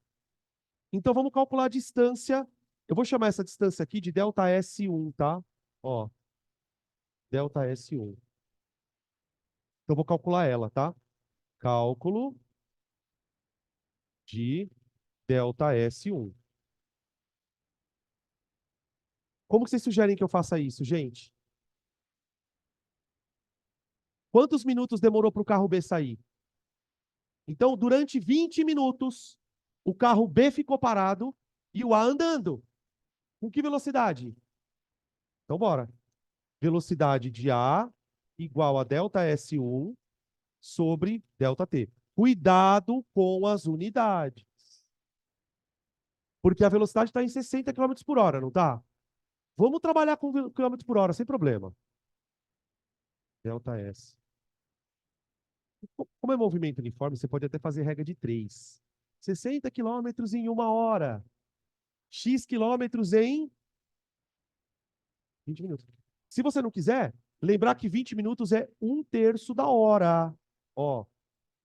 Então vamos calcular a distância. Eu vou chamar essa distância aqui de delta S1, tá? Ó, delta S1. Então eu vou calcular ela, tá? Cálculo de delta S1. Como que vocês sugerem que eu faça isso, gente? Quantos minutos demorou para o carro B sair? Então, durante 20 minutos, o carro B ficou parado E o A andando. Com que velocidade? Então, bora. Velocidade de A igual a delta S1 sobre delta T. Cuidado com as unidades. Porque a velocidade está em 60 km por hora, não está? Vamos trabalhar com quilômetros por hora, sem problema. Delta S. Como é movimento uniforme, você pode até fazer regra de 3. 60 quilômetros em 1 hora. X quilômetros em 20 minutos. Se você não quiser, lembrar que 20 minutos é 1/3 da hora. Ó,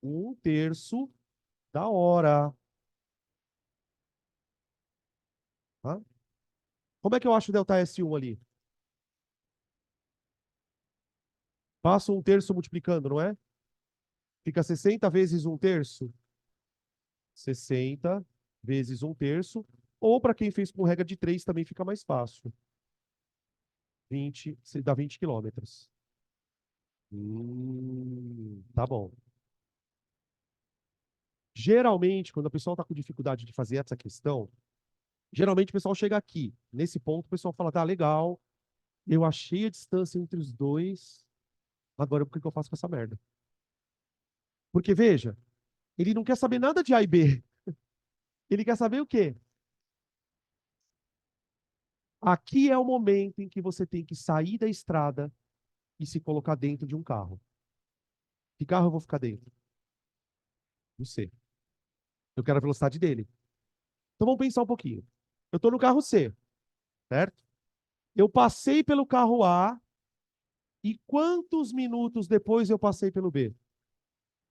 1/3 da hora. Tá? Como é que eu acho o delta S1 ali? Passo 1/3 multiplicando, não é? Fica 60 vezes 1/3. 60 vezes 1/3. Ou para quem fez com regra de 3 também fica mais fácil. 20, dá 20 quilômetros. Tá bom. Geralmente, quando o pessoal está com dificuldade de fazer essa questão, geralmente o pessoal chega aqui. Nesse ponto, o pessoal fala, tá, legal, eu achei a distância entre os dois, agora o que eu faço com essa merda? Porque, veja, ele não quer saber nada de A e B. Ele quer saber o quê? Aqui é o momento em que você tem que sair da estrada e se colocar dentro de um carro. Que carro eu vou ficar dentro? Não sei. Eu quero a velocidade dele. Então vamos pensar um pouquinho. Eu estou no carro C, certo? Eu passei pelo carro A e quantos minutos depois eu passei pelo B?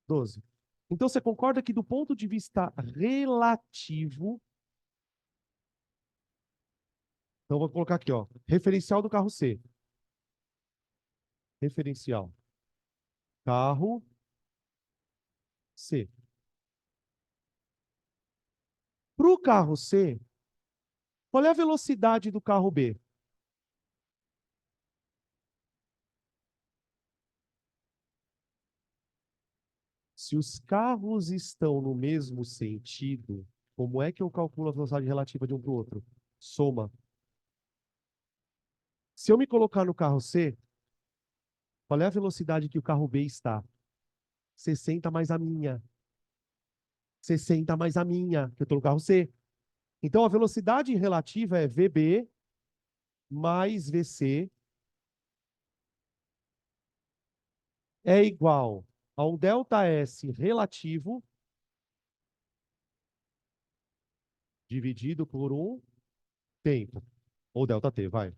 12. Então você concorda que do ponto de vista relativo, então vou colocar aqui, ó, referencial do carro C. Referencial. Carro C. Para o carro C, qual é a velocidade do carro B? Se os carros estão no mesmo sentido, como é que eu calculo a velocidade relativa de um para o outro? Soma. Se eu me colocar no carro C, qual é a velocidade que o carro B está? 60 mais a minha. 60 mais a minha, que eu estou no carro C. Então, a velocidade relativa é VB mais VC é igual a um delta S relativo dividido por um tempo. Ou delta T, vai.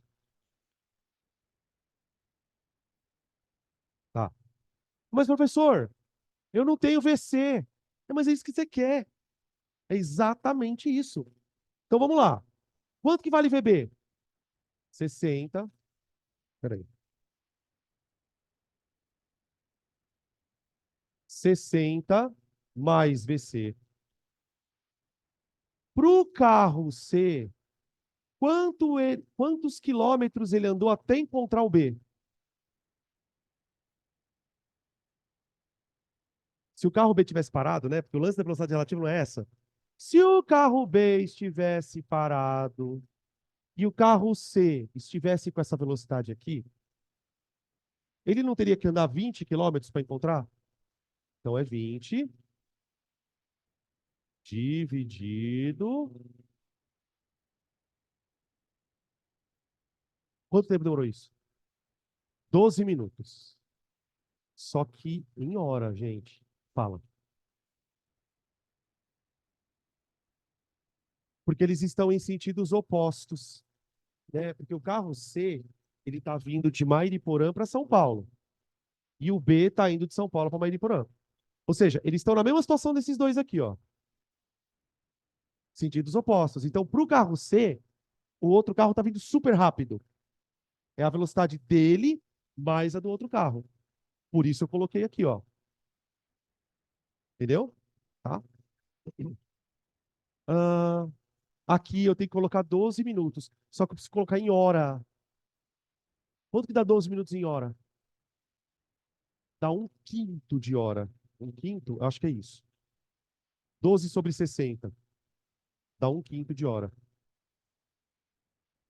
Tá. Mas, professor, eu não tenho VC. Mas é isso que você quer. É exatamente isso. Então, vamos lá. Quanto que vale VB? 60. Peraí. 60 mais VC. Para o carro C, quantos quilômetros ele andou até encontrar o B? Se o carro B tivesse parado, né? Porque o lance da velocidade relativa não é essa. Se o carro B estivesse parado e o carro C estivesse com essa velocidade aqui, ele não teria que andar 20 quilômetros para encontrar? Então é 20 dividido. Quanto tempo demorou isso? 12 minutos. Só que em hora, gente. Fala. Porque eles estão em sentidos opostos, né? Porque o carro C, ele está vindo de Mairiporã para São Paulo. E o B está indo de São Paulo para Mairiporã. Ou seja, eles estão na mesma situação desses dois aqui, ó. Sentidos opostos. Então, para o carro C, o outro carro está vindo super rápido. É a velocidade dele mais a do outro carro. Por isso eu coloquei aqui, ó. Entendeu? Tá? Ah, aqui eu tenho que colocar 12 minutos. Só que eu preciso colocar em hora. Quanto que dá 12 minutos em hora? Dá 1/5 de hora. 1/5? Eu acho que é isso. 12 sobre 60. Dá 1/5 de hora.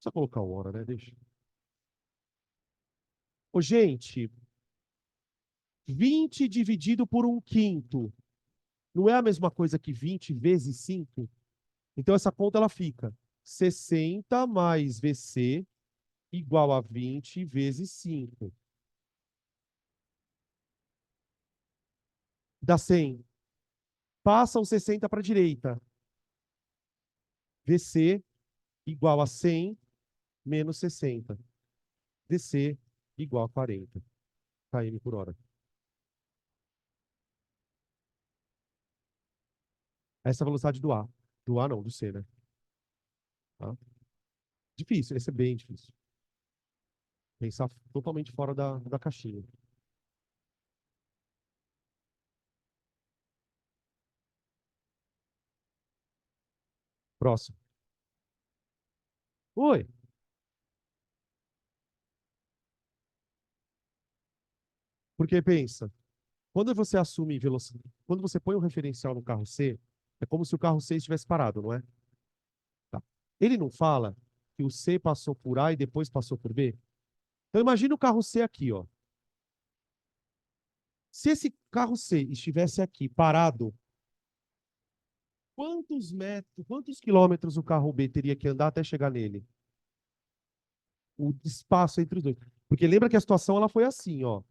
Só colocar uma hora, né? Deixa. Ô, gente, 20 dividido por 1/5 não é a mesma coisa que 20 vezes 5? Então, essa conta ela fica 60 mais VC igual a 20 vezes 5. Dá 100. Passa o 60 para a direita. VC igual a 100 menos 60. DC igual a 40 km por hora. Essa é a velocidade do A. Do A não, do C, né? Tá? Difícil, esse é bem difícil. Pensar totalmente fora da caixinha. Próximo. Oi. Porque pensa, quando você assume velocidade, quando você põe um referencial no carro C, é como se o carro C estivesse parado, não é? Tá. Ele não fala que o C passou por A e depois passou por B? Então imagina o carro C aqui, ó. Se esse carro C estivesse aqui parado, quantos metros, quantos quilômetros o carro B teria que andar até chegar nele? O espaço entre os dois. Porque lembra que a situação ela foi assim, ó.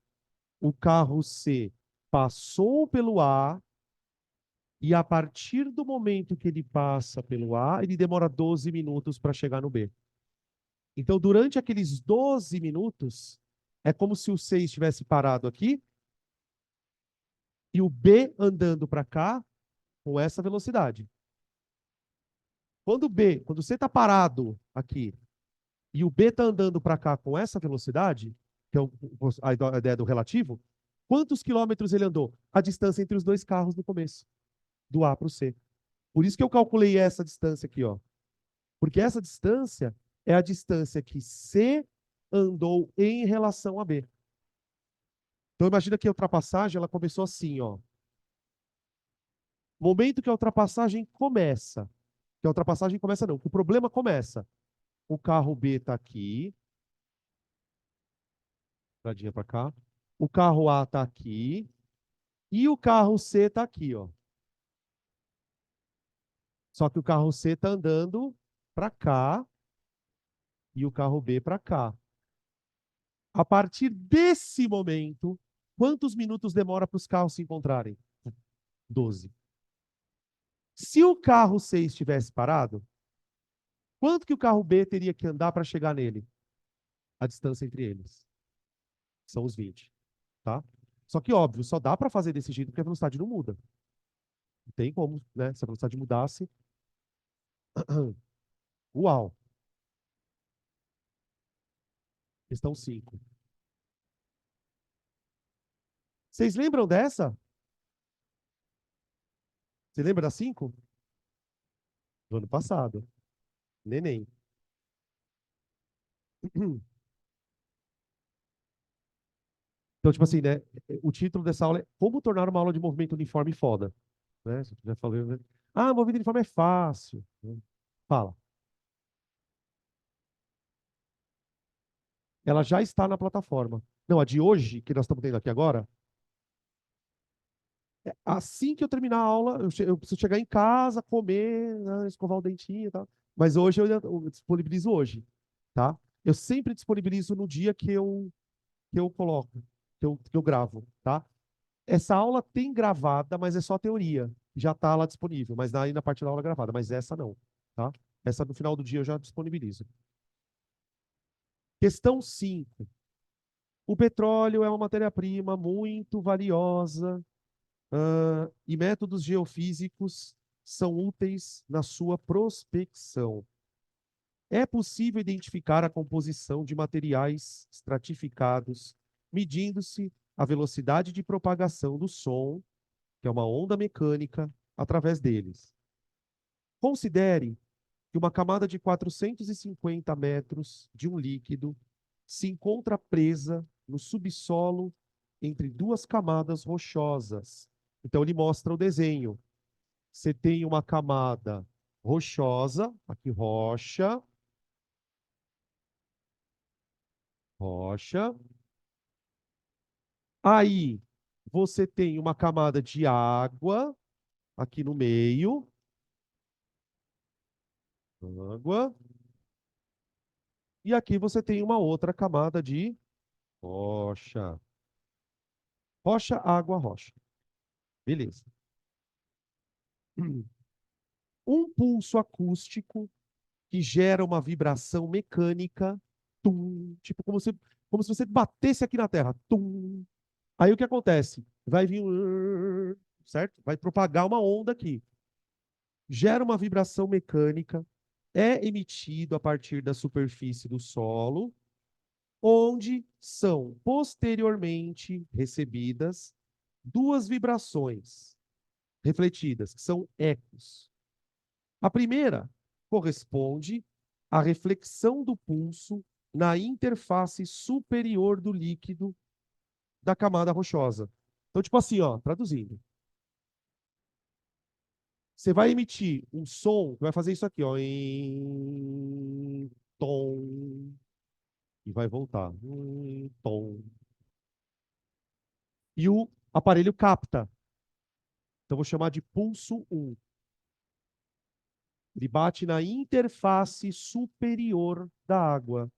O carro C passou pelo A e a partir do momento que ele passa pelo A, ele demora 12 minutos para chegar no B. Então, durante aqueles 12 minutos, é como se o C estivesse parado aqui e o B andando para cá com essa velocidade. Quando o C está parado aqui e o B está andando para cá com essa velocidade, que é a ideia do relativo, quantos quilômetros ele andou? A distância entre os dois carros no começo, do A para o C. Por isso que eu calculei essa distância aqui, ó. Porque essa distância é a distância que C andou em relação a B. Então imagina que a ultrapassagem ela começou assim, ó. Momento que a ultrapassagem começa. Que a ultrapassagem começa não, que o problema começa. O carro B está aqui, entradinha para cá. O carro A está aqui e o carro C está aqui, ó. Só que o carro C está andando para cá e o carro B para cá. A partir desse momento, quantos minutos demora para os carros se encontrarem? 12. Se o carro C estivesse parado, quanto que o carro B teria que andar para chegar nele? A distância entre eles. São os 20, tá? Só que, óbvio, só dá para fazer desse jeito porque a velocidade não muda. Não tem como, né? Se a velocidade mudasse. Uau! Questão 5. Vocês lembram dessa? Você lembra da 5? Do ano passado. Neném. Então, tipo assim, né? O título dessa aula é Como tornar uma aula de movimento uniforme foda. Né? Se eu estiver falando, né? Ah, movimento uniforme é fácil. Fala. Ela já está na plataforma. Não, a de hoje, que nós estamos tendo aqui agora, assim que eu terminar a aula, eu preciso chegar em casa, comer, né, escovar o dentinho e tal. Mas hoje eu disponibilizo hoje, tá? Eu sempre disponibilizo no dia que eu coloco, que eu gravo, tá? Essa aula tem gravada, mas é só teoria. Já está lá disponível, mas aí na parte da aula gravada, mas essa não, tá? Essa no final do dia eu já disponibilizo. Questão 5. O petróleo é uma matéria-prima muito valiosa, e métodos geofísicos são úteis na sua prospecção. É possível identificar a composição de materiais estratificados, medindo-se a velocidade de propagação do som, que é uma onda mecânica, através deles. Considere que uma camada de 450 metros de um líquido se encontra presa no subsolo entre duas camadas rochosas. Então, ele mostra o desenho. Você tem uma camada rochosa, aqui rocha, rocha. Aí você tem uma camada de água aqui no meio. Água. E aqui você tem uma outra camada de rocha. Rocha, água, rocha. Beleza. Um pulso acústico que gera uma vibração mecânica, tum, tipo como se você batesse aqui na Terra, tum. Aí o que acontece? Vai vir certo? Vai propagar uma onda aqui. Gera uma vibração mecânica, é emitido a partir da superfície do solo, onde são posteriormente recebidas duas vibrações refletidas, que são ecos. A primeira corresponde à reflexão do pulso na interface superior do líquido da camada rochosa. Então, tipo assim, ó, traduzindo. Você vai emitir um som, vai fazer isso aqui, ó, em tom, e vai voltar, em tom. E o aparelho capta. Então, vou chamar de pulso 1. Ele bate na interface superior da água.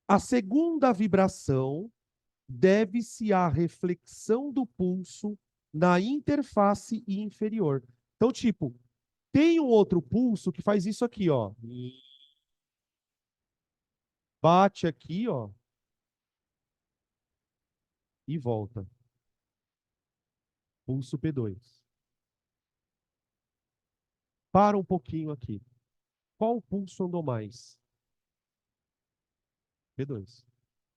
A segunda vibração deve-se à reflexão do pulso na interface inferior. Então, tipo, tem um outro pulso que faz isso aqui, ó. Bate aqui, ó, e volta. Pulso P2. Para um pouquinho aqui. Qual pulso andou mais? P2.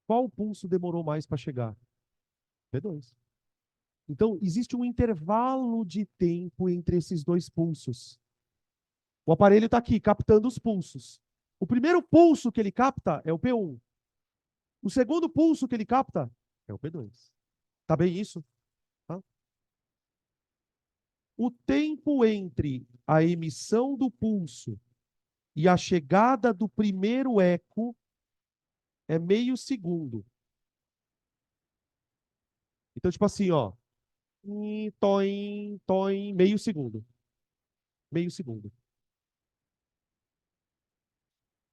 Qual pulso demorou mais para chegar? P2. Então, existe um intervalo de tempo entre esses dois pulsos. O aparelho está aqui, captando os pulsos. O primeiro pulso que ele capta é o P1. O segundo pulso que ele capta é o P2. Tá bem isso? Tá? O tempo entre a emissão do pulso e a chegada do primeiro eco é meio segundo. Então, tipo assim, ó. Toim, toim, meio segundo. Meio segundo.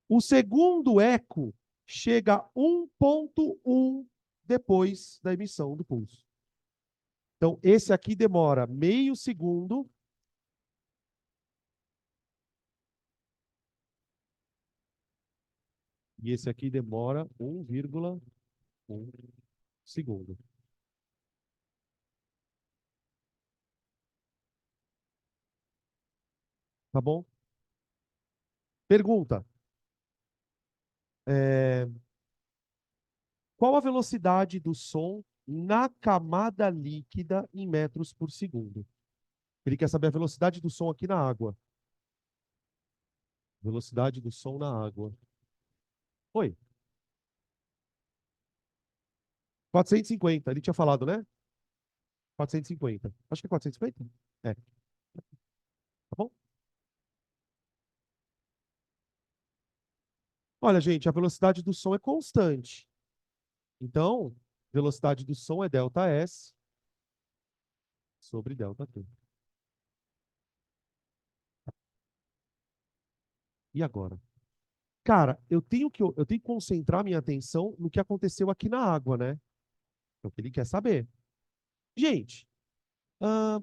O segundo eco chega a 1,1 depois da emissão do pulso. Então, esse aqui demora meio segundo. E esse aqui demora 1,1 segundo. Tá bom? Pergunta. É, qual a velocidade do som na camada líquida em metros por segundo? Ele quer saber a velocidade do som aqui na água. Velocidade do som na água. Oi. 450. Ele tinha falado, né? 450. Acho que é 450. É. Tá bom? Olha, gente, a velocidade do som é constante. Então, velocidade do som é delta S sobre delta T. E agora? Cara, eu tenho que concentrar minha atenção no que aconteceu aqui na água, né? É o que ele quer saber. Gente, ah,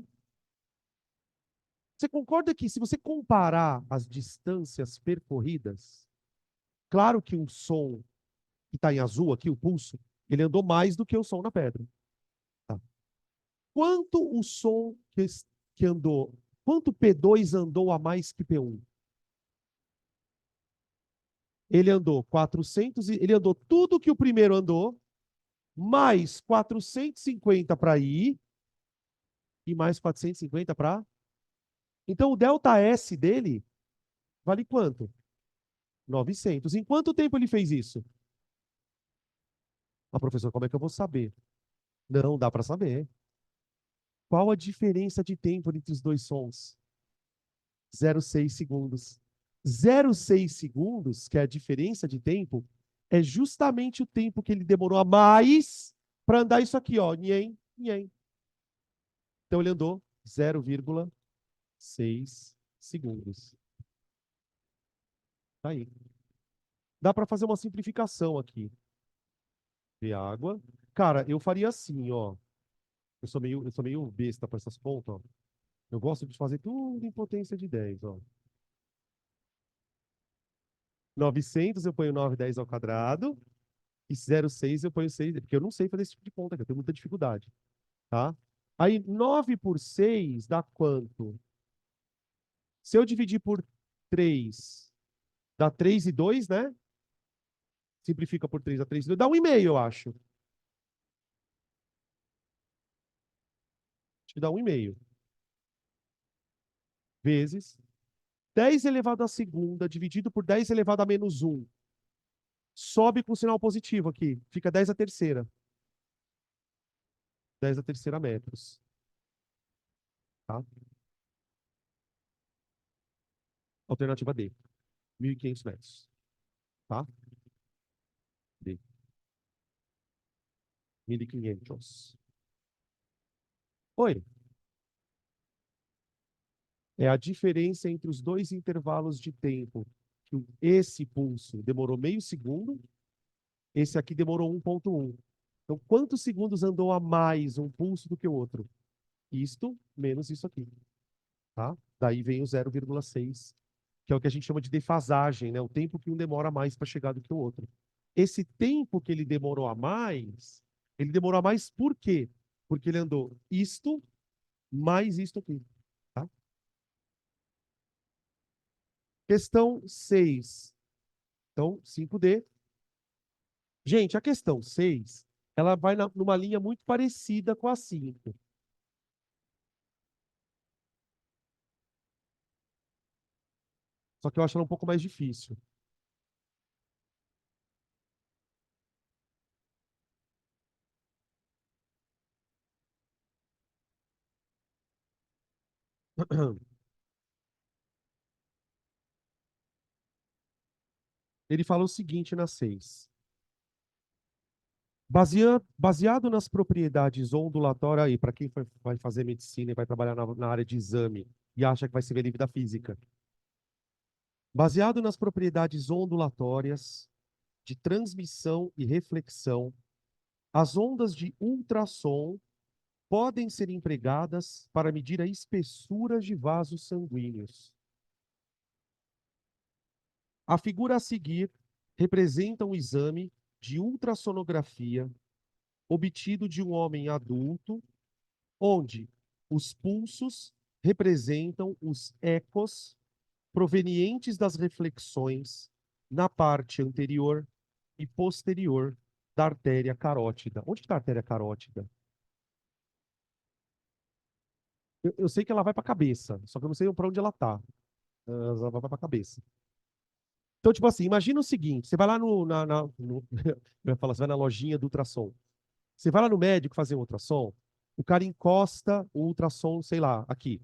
você concorda que se você comparar as distâncias percorridas, claro que o som que está em azul aqui, o pulso, ele andou mais do que o som na pedra. Tá? Quanto o som que andou, quanto P2 andou a mais que P1? Ele andou 400, ele andou tudo que o primeiro andou, mais 450 para ir e mais 450 para. Então o delta S dele vale quanto? 900. Em quanto tempo ele fez isso? Ah, professor, como é que eu vou saber? Não, dá para saber. Qual a diferença de tempo entre os dois sons? 0,6 segundos. 0,6 segundos, que é a diferença de tempo, é justamente o tempo que ele demorou a mais para andar isso aqui, ó. Nhen, nhen. Então ele andou 0,6 segundos. Tá aí. Dá para fazer uma simplificação aqui. De água. Cara, eu faria assim, ó. Eu sou meio besta para essas contas, ó. Eu gosto de fazer tudo em potência de 10, ó. 900 eu ponho 910 ao quadrado. E 0,6 eu ponho 6, porque eu não sei fazer esse tipo de conta, que eu tenho muita dificuldade, tá? Aí 9 por 6 dá quanto? Se eu dividir por 3, dá 3,2, né? Simplifica por 3, dá 3,2, dá 1,5, eu acho. Acho que dá 1,5. Vezes 10 elevado à segunda, dividido por 10 elevado a menos 1. Sobe com sinal positivo aqui. Fica 10 a terceira. 10 a terceira metros. Tá? Alternativa D. 1.500 metros. Tá? D. 1.500. Oi. É a diferença entre os dois intervalos de tempo. Esse pulso demorou meio segundo, esse aqui demorou 1,1. Então, quantos segundos andou a mais um pulso do que o outro? Isto menos isso aqui. Tá? Daí vem o 0,6, que é o que a gente chama de defasagem, né? O tempo que um demora mais para chegar do que o outro. Esse tempo que ele demorou a mais por quê? Porque ele andou isto mais isto aqui. Tá? Questão 6. Então, 5D. Gente, a questão 6, ela vai numa linha muito parecida com a 5. Só que eu acho ela um pouco mais difícil. Ele fala o seguinte na 6. Baseado nas propriedades ondulatórias, aí, para quem vai fazer medicina e vai trabalhar na área de exame e acha que vai ser livre da física. Baseado nas propriedades ondulatórias de transmissão e reflexão, as ondas de ultrassom podem ser empregadas para medir a espessura de vasos sanguíneos. A figura a seguir representa um exame de ultrassonografia obtido de um homem adulto, onde os pulsos representam os ecos provenientes das reflexões na parte anterior e posterior da artéria carótida. Onde está a artéria carótida? Eu sei que ela vai para a cabeça, só que eu não sei para onde ela está. Ela vai para a cabeça. Então, tipo assim, imagina o seguinte: você vai lá eu ia falar, você vai na lojinha do ultrassom. Você vai lá no médico fazer um ultrassom, o cara encosta o ultrassom, sei lá, aqui.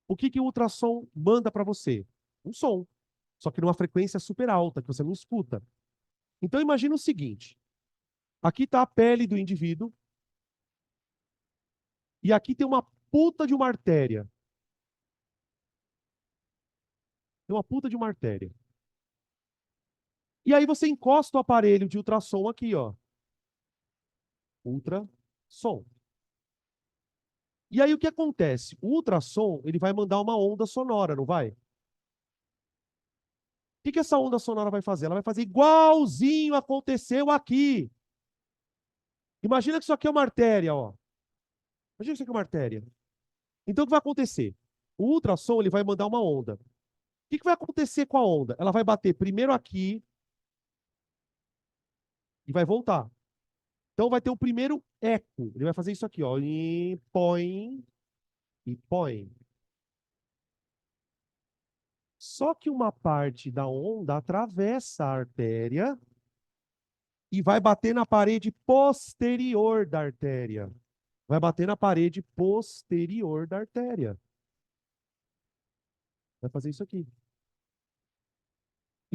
O que que o ultrassom manda para você? Um som, só que numa frequência super alta, que você não escuta. Então, imagina o seguinte: aqui está a pele do indivíduo, e aqui tem uma puta de uma artéria. Tem uma puta de uma artéria. E aí você encosta o aparelho de ultrassom aqui, ó. Ultrassom. E aí o que acontece? O ultrassom, ele vai mandar uma onda sonora, não vai? O que que essa onda sonora vai fazer? Ela vai fazer igualzinho aconteceu aqui. Imagina que isso aqui é uma artéria, ó. Imagina que isso aqui é uma artéria. Então o que vai acontecer? O ultrassom, ele vai mandar uma onda. O que que vai acontecer com a onda? Ela vai bater primeiro aqui e vai voltar. Então vai ter o primeiro eco. Ele vai fazer isso aqui, ó. E põe, e põe. Só que uma parte da onda atravessa a artéria e vai bater na parede posterior da artéria. Vai bater na parede posterior da artéria. Vai fazer isso aqui.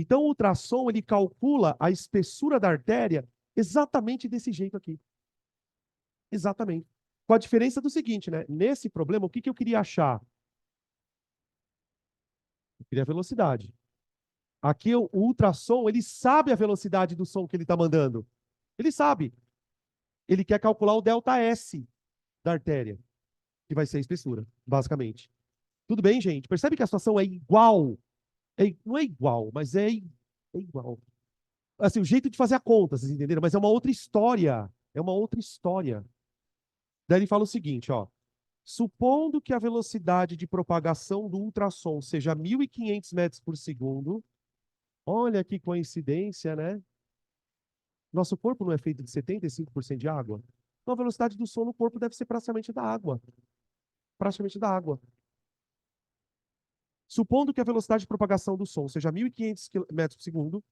Então, o ultrassom, ele calcula a espessura da artéria exatamente desse jeito aqui. Exatamente. Com a diferença do seguinte, né? Nesse problema, o que eu queria achar? Eu queria a velocidade. Aqui, o ultrassom, ele sabe a velocidade do som que ele está mandando. Ele sabe. Ele quer calcular o delta S da artéria, que vai ser a espessura, basicamente. Tudo bem, gente? Percebe que a situação é igual. Não é igual, mas é igual. Assim, o jeito de fazer a conta, vocês entenderam? Mas é uma outra história. É uma outra história. Daí ele fala o seguinte, ó. Supondo que a velocidade de propagação do ultrassom seja 1.500 metros por segundo, olha que coincidência, né? Nosso corpo não é feito de 75% de água? Então a velocidade do som no corpo deve ser praticamente da água. Praticamente da água. Supondo que a velocidade de propagação do som seja 1.500 metros por segundo,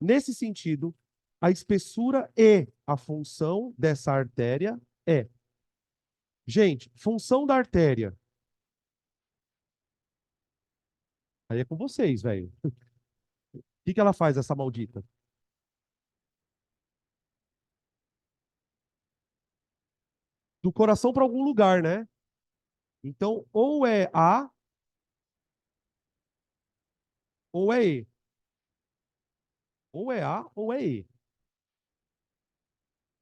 nesse sentido, a espessura e a função dessa artéria é. Gente, função da artéria. Aí é com vocês, velho. O que ela faz, essa maldita? Do coração para algum lugar, né? Então, ou é A, ou é E. Ou é A, ou é E.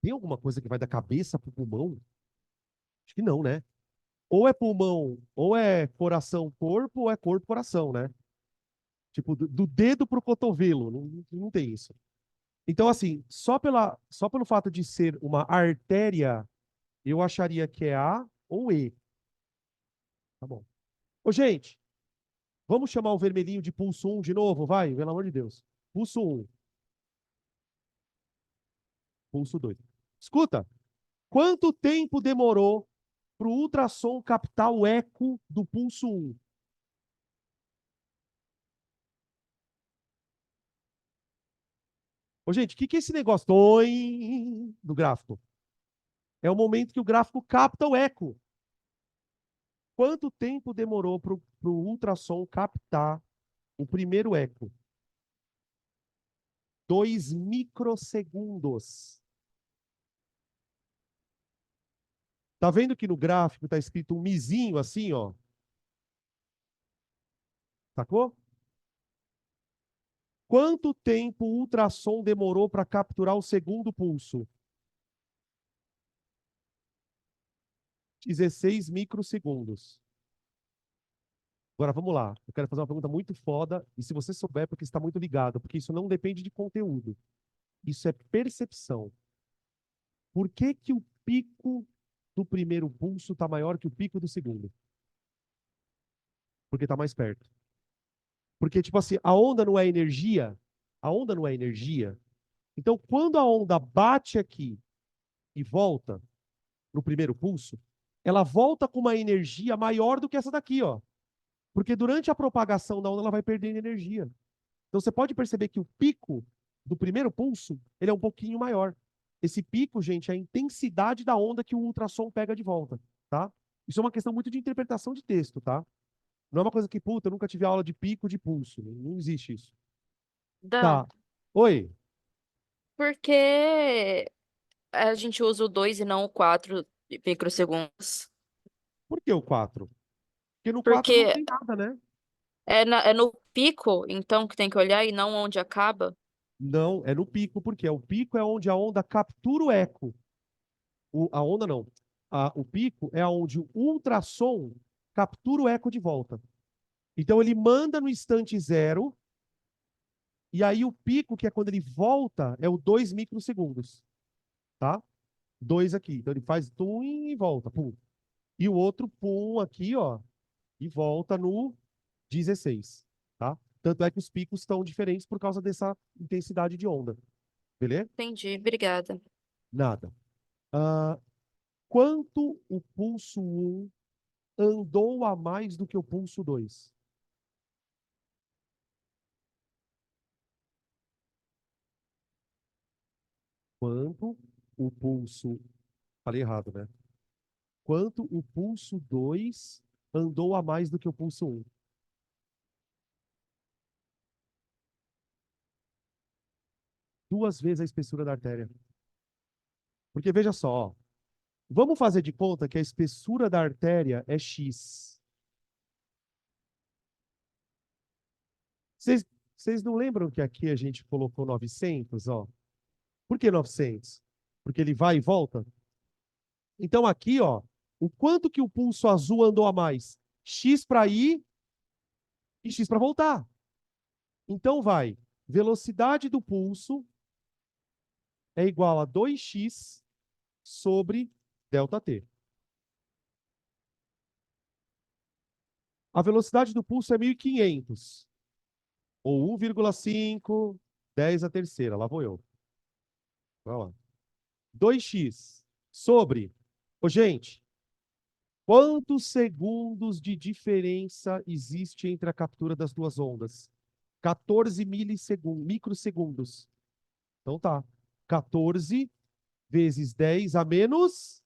Tem alguma coisa que vai da cabeça pro pulmão? Acho que não, né? Ou é pulmão, ou é coração, corpo, ou é corpo, coração, né? Tipo, do dedo pro cotovelo. Não tem isso. Então, assim, só pelo fato de ser uma artéria, eu acharia que é A ou E. Tá bom. Ô, gente, vamos chamar o vermelhinho de pulso 1 de novo, vai? Pelo amor de Deus. Pulso 1, pulso 2. Escuta, quanto tempo demorou para o ultrassom captar o eco do pulso 1? Ô, gente, o que é esse negócio do gráfico? É o momento que o gráfico capta o eco. Quanto tempo demorou para o ultrassom captar o primeiro eco? 2 microsegundos. Tá vendo que no gráfico tá escrito um mizinho assim, ó? Sacou? Quanto tempo o ultrassom demorou para capturar o segundo pulso? 16 microsegundos. Agora vamos lá. Eu quero fazer uma pergunta muito foda, e se você souber, é porque está muito ligado, porque isso não depende de conteúdo. Isso é percepção. Por que que o pico do primeiro pulso está maior que o pico do segundo? Porque está mais perto. Porque, tipo assim, a onda não é energia? A onda não é energia? Então, quando a onda bate aqui e volta no primeiro pulso, ela volta com uma energia maior do que essa daqui, ó. Porque durante a propagação da onda, ela vai perdendo energia. Então, você pode perceber que o pico do primeiro pulso, ele é um pouquinho maior. Esse pico, gente, é a intensidade da onda que o ultrassom pega de volta, tá? Isso é uma questão muito de interpretação de texto, tá? Não é uma coisa que, puta, eu nunca tive aula de pico de pulso. Não existe isso. Tá. Dan, Oi. por que a gente usa o 2 e não o 4 microsegundos? Por que o 4? Porque no 4 não Porque tem nada, né? é no pico, então, que tem que olhar e não onde acaba? Não, é no pico, porque o pico é onde a onda captura o eco. A onda não. O pico é onde o ultrassom captura o eco de volta. Então ele manda no instante zero, e aí o pico, que é quando ele volta, é o 2 microsegundos. Tá? 2 aqui. Então ele faz tum e volta. Pum. E o outro pum aqui, ó, e volta no 16. Tá? Tanto é que os picos estão diferentes por causa dessa intensidade de onda. Beleza? Entendi, obrigada. Nada. Ah, quanto o pulso 1 andou a mais do que o pulso 2? Quanto o pulso. Falei errado, né? Quanto o pulso 2 andou a mais do que o pulso 1? 2 vezes a espessura da artéria. Porque veja só, ó, vamos fazer de conta que a espessura da artéria é X. Vocês não lembram que aqui a gente colocou 900, ó? Por que 900? Porque ele vai e volta? Então aqui, ó, o quanto que o pulso azul andou a mais? X para ir e X para voltar. Então vai, velocidade do pulso é igual a 2x sobre ΔT. A velocidade do pulso é 1.500. Ou 1,5, 10 a terceira. Lá vou eu. Vai lá. 2x sobre... Ô, gente, quantos segundos de diferença existe entre a captura das duas ondas? 14 microsegundos. Então tá. 14 vezes 10 a menos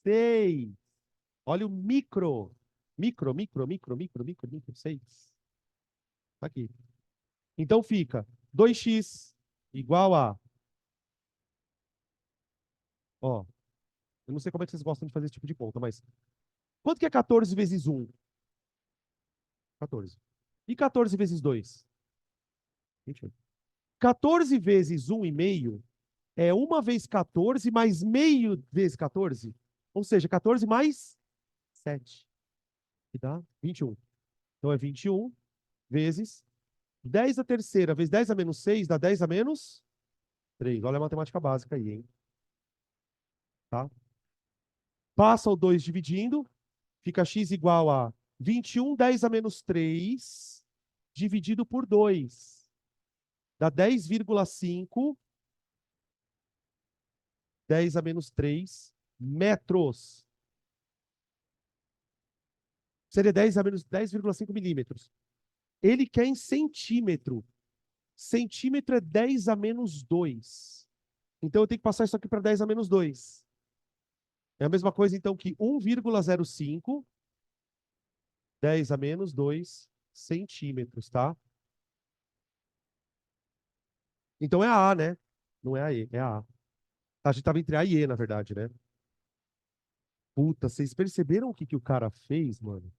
6. Olha o micro. Micro, 6. Tá aqui. Então fica 2x igual a... Ó, eu não sei como é que vocês gostam de fazer esse tipo de conta, mas... Quanto que é 14 vezes 1? 14. E 14 vezes 2? 28. 14 vezes 1,5 é 1 vezes 14 mais meio vezes 14. Ou seja, 14 mais 7. Que dá 21. Então é 21 vezes 10 a terceira vezes 10 a menos 6 dá 10 a menos 3. Olha a matemática básica aí, hein? Tá? Passa o 2 dividindo, fica x igual a 21, 10 a menos 3, dividido por 2. Dá 10,5, 10 a menos 3 metros. Seria 10 a menos 10,5 milímetros. Ele quer em centímetro. Centímetro é 10 a menos 2. Então eu tenho que passar isso aqui para 10 a menos 2. É a mesma coisa, então, que 1,05, 10 a menos 2 centímetros, tá? Então é a A, né? Não é a E, é a A. A gente estava entre A e E, na verdade, né? Puta, vocês perceberam o que, que o cara fez, mano?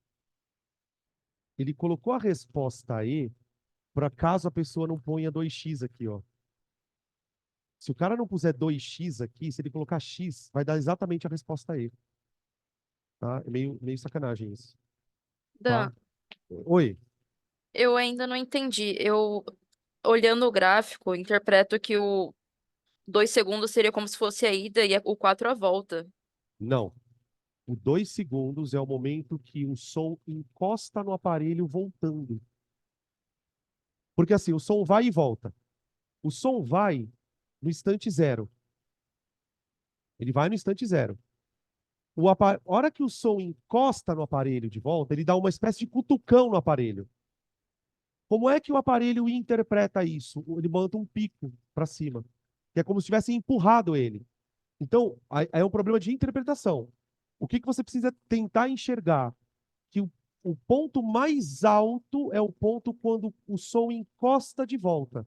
Ele colocou a resposta E para caso a pessoa não ponha 2x aqui, ó. Se o cara não puser 2x aqui, se ele colocar x, vai dar exatamente a resposta E. Tá? É meio sacanagem isso. Tá? Dan, Oi. eu ainda não entendi. Eu, olhando o gráfico, interpreto que o 2 segundos seria como se fosse a ida e o 4 a volta. Não. O 2 segundos é o momento que o som encosta no aparelho voltando. Porque assim, o som vai e volta. O som vai no instante zero. Ele vai no instante zero. A hora que o som encosta no aparelho de volta, ele dá uma espécie de cutucão no aparelho. Como é que o aparelho interpreta isso? Ele manda um pico para cima, que é como se tivesse empurrado ele. Então, aí é um problema de interpretação. O que você precisa tentar enxergar? Que o ponto mais alto é o ponto quando o som encosta de volta.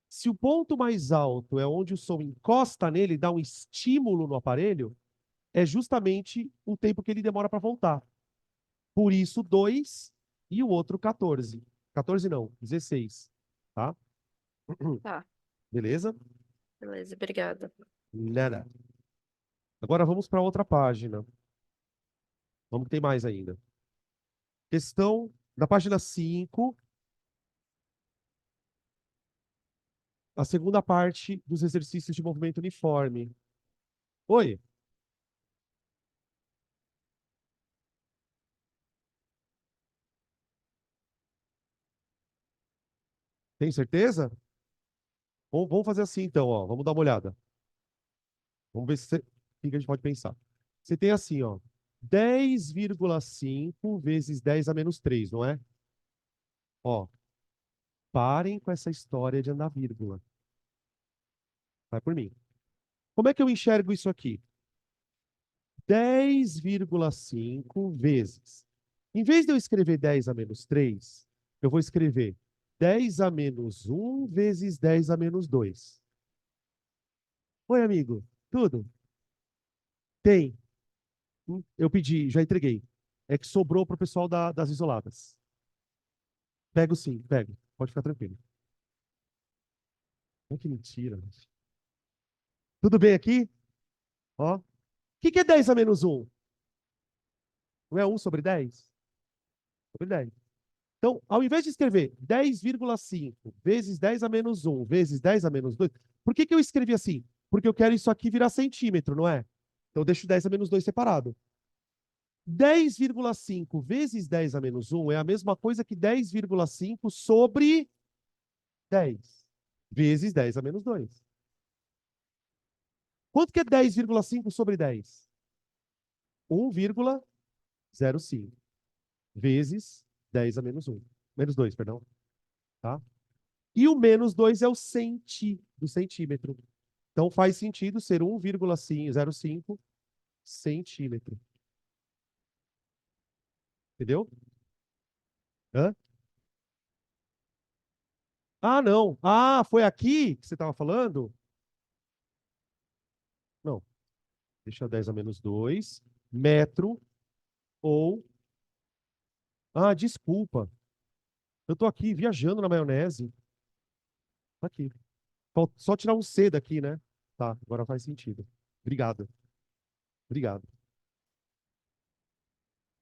Se o ponto mais alto é onde o som encosta nele, dá um estímulo no aparelho, é justamente o tempo que ele demora para voltar. Por isso, 2 e o outro 14. 14 não, 16. Tá? Tá, Beleza? beleza, obrigada. Nada. Agora vamos para outra página. Vamos que tem mais ainda. Questão da página 5, a segunda parte dos exercícios de movimento uniforme. Oi, tem certeza? Vamos fazer assim então, ó. Vamos dar uma olhada. Vamos ver o que a gente pode pensar. Você tem assim, ó. 10,5 vezes 10 a menos 3, não é? Ó, parem com essa história de andar vírgula. Vai por mim. Como é que eu enxergo isso aqui? 10,5 vezes. Em vez de eu escrever 10 a menos 3, eu vou escrever 10 a menos 1 vezes 10 a menos 2. Oi, amigo. Tudo? Tem. Eu pedi, já entreguei. É que sobrou para o pessoal das isoladas. Pego sim, pego. Pode ficar tranquilo. Ai, que mentira. Tudo bem aqui? Ó. O que é 10 a menos 1? Não é 1 sobre 10? Sobre 10. Então, ao invés de escrever 10,5 vezes 10 a menos 1 vezes 10 a menos 2, por que eu escrevi assim? Porque eu quero isso aqui virar centímetro, não é? Então, eu deixo 10 a menos 2 separado. 10,5 vezes 10 a menos 1 é a mesma coisa que 10,5 sobre 10 vezes 10 a menos 2. Quanto que é 10,5 sobre 10? 1,05 vezes 10 a menos 1. Menos 2, perdão. Tá? E o menos 2 é o do centímetro. Então faz sentido ser 1,05 centímetro. Entendeu? Hã? Ah, não. Ah, foi aqui que você estava falando? Não. Deixa 10 a menos 2. Metro ou. Ah, desculpa. Eu estou aqui viajando na maionese. Tá aqui. Só tirar um C daqui, né? Tá, agora faz sentido. Obrigado. Obrigado.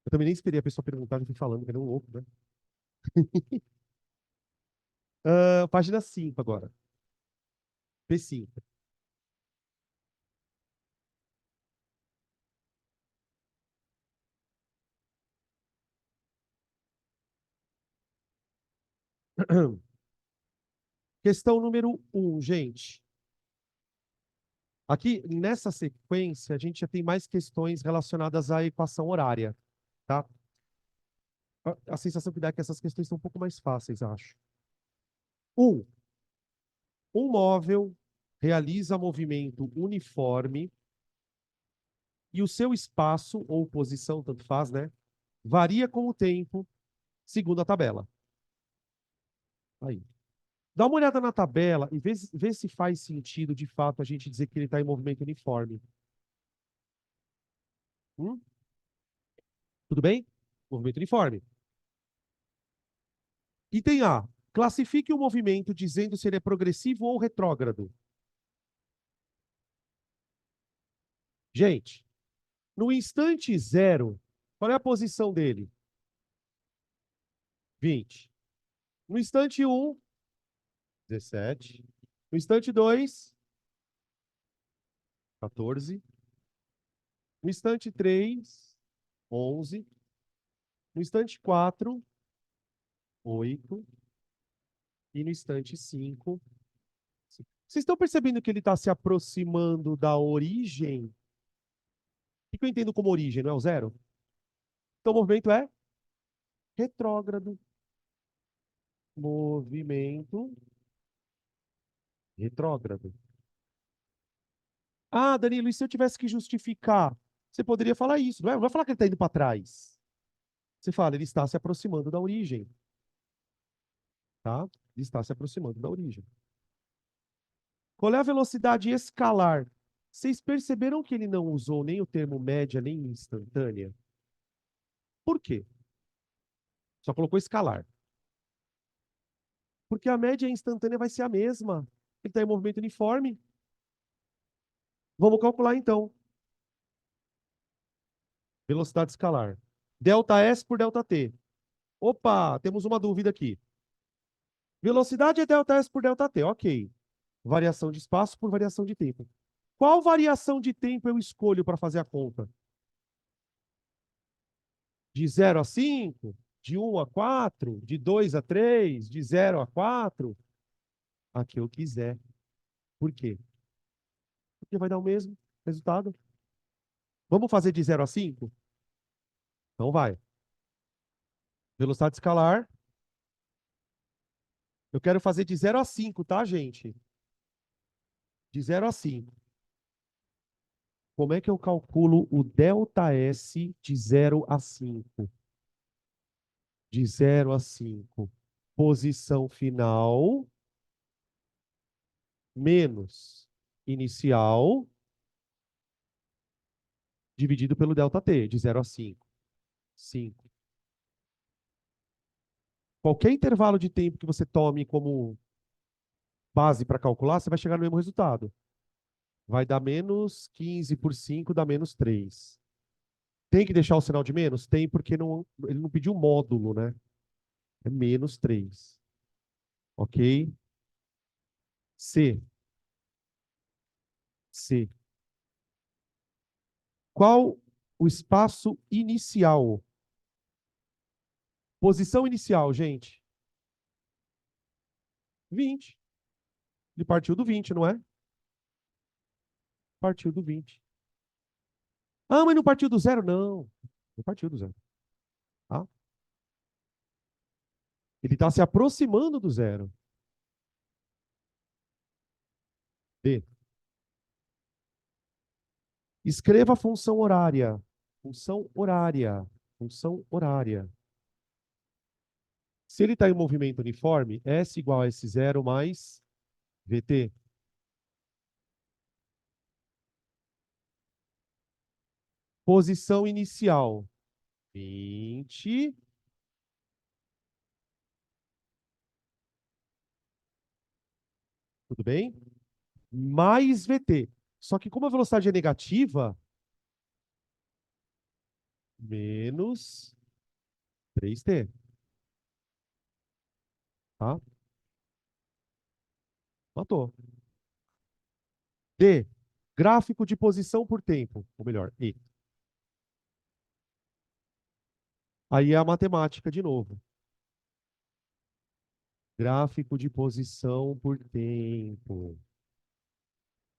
Eu também nem esperei a pessoa perguntar, já fui falando, que era um louco, né? Página 5 agora. P5. Questão número 1, gente. Aqui, nessa sequência, a gente já tem mais questões relacionadas à equação horária, tá? A sensação que dá é que essas questões são um pouco mais fáceis, acho. 1. Um móvel realiza movimento uniforme e o seu espaço ou posição, tanto faz, né? Varia com o tempo, segundo a tabela. Aí. Dá uma olhada na tabela e vê se faz sentido, de fato, a gente dizer que ele está em movimento uniforme. Hum? Tudo bem? Movimento uniforme. Item A. Classifique o movimento dizendo se ele é progressivo ou retrógrado. Gente, no instante zero, qual é a posição dele? 20. No instante 1, 17. No instante 2, 14. No instante 3, 11. No instante 4, 8. E no instante 5. Vocês estão percebendo que ele está se aproximando da origem? O que eu entendo como origem, não é o zero? Então o movimento é retrógrado. Movimento retrógrado. Ah, Danilo, e se eu tivesse que justificar? Você poderia falar isso, não é? Não vai falar que ele está indo para trás. Você fala, ele está se aproximando da origem. Tá? Ele está se aproximando da origem. Qual é a velocidade escalar? Vocês perceberam que ele não usou nem o termo média, nem instantânea? Por quê? Só colocou escalar. Porque a média instantânea vai ser a mesma. Ele está em movimento uniforme. Vamos calcular então. Velocidade escalar. Delta S por delta T. Opa, temos uma dúvida aqui. Velocidade é delta S por delta T, ok. Variação de espaço por variação de tempo. Qual variação de tempo eu escolho para fazer a conta? De 0 a 5? De 1 a 4? De 2 a 3? De 0 a 4? A que eu quiser. Por quê? Porque vai dar o mesmo resultado. Vamos fazer de 0 a 5? Então vai. Velocidade escalar. Eu quero fazer de 0 a 5, tá, gente? De 0 a 5. Como é que eu calculo o delta S de 0 a 5? De 0 a 5. posição final menos inicial dividido pelo ΔT, de 0 a 5. 5. Qualquer intervalo de tempo que você tome como base para calcular, você vai chegar no mesmo resultado. Vai dar menos 15 por 5, dá menos 3. Tem que deixar o sinal de menos? Tem, porque ele não pediu módulo, né? É menos 3. Ok? C. C. Qual o espaço inicial? Posição inicial, gente. 20. Ele partiu do 20, não é? Partiu do 20. Ah, mas não partiu do zero? Não. Não partiu do zero. Tá? Ele está se aproximando do zero. D. Escreva a função horária. Função horária. Função horária. Se ele está em movimento uniforme, S igual a S0 mais VT. Posição inicial. 20. Tudo bem? Mais VT. Só que como a velocidade é negativa, menos 3T. Tá? Matou. D. Gráfico de posição por tempo. Ou melhor, E. Aí é a matemática de novo. Gráfico de posição por tempo.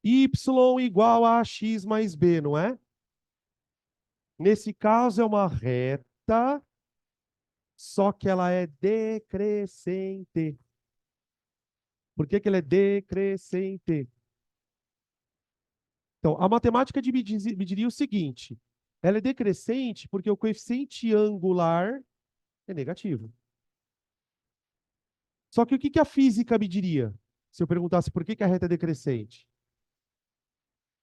Y igual a x mais b, não é? Nesse caso é uma reta, só que ela é decrescente. Por que que ela é decrescente? Então, a matemática dividiria o seguinte. Ela é decrescente porque o coeficiente angular é negativo. Só que o que que a física mediria? Se eu perguntasse por que que a reta é decrescente?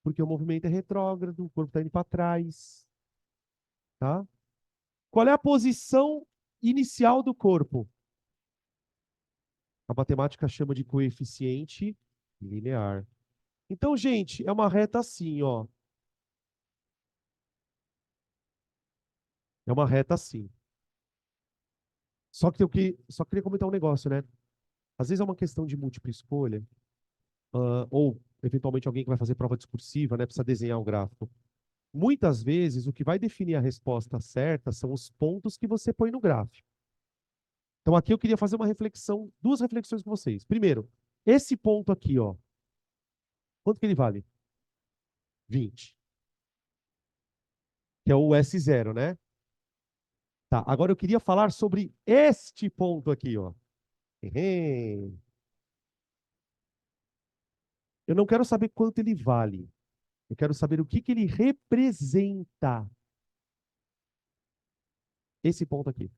Porque o movimento é retrógrado, o corpo está indo para trás. Tá? Qual é a posição inicial do corpo? A matemática chama de coeficiente linear. Então, gente, é uma reta assim, ó. É uma reta assim. Só queria comentar um negócio, né? Às vezes é uma questão de múltipla escolha, ou eventualmente alguém que vai fazer prova discursiva, né, precisa desenhar um gráfico. Muitas vezes o que vai definir a resposta certa são os pontos que você põe no gráfico. Então aqui eu queria fazer uma reflexão, duas reflexões com vocês. Primeiro, esse ponto aqui, ó. Quanto que ele vale? 20. Que é o S0, né? Tá, agora eu queria falar sobre este ponto aqui, ó. Eu não quero saber quanto ele vale. Eu quero saber o que que ele representa. Esse ponto aqui.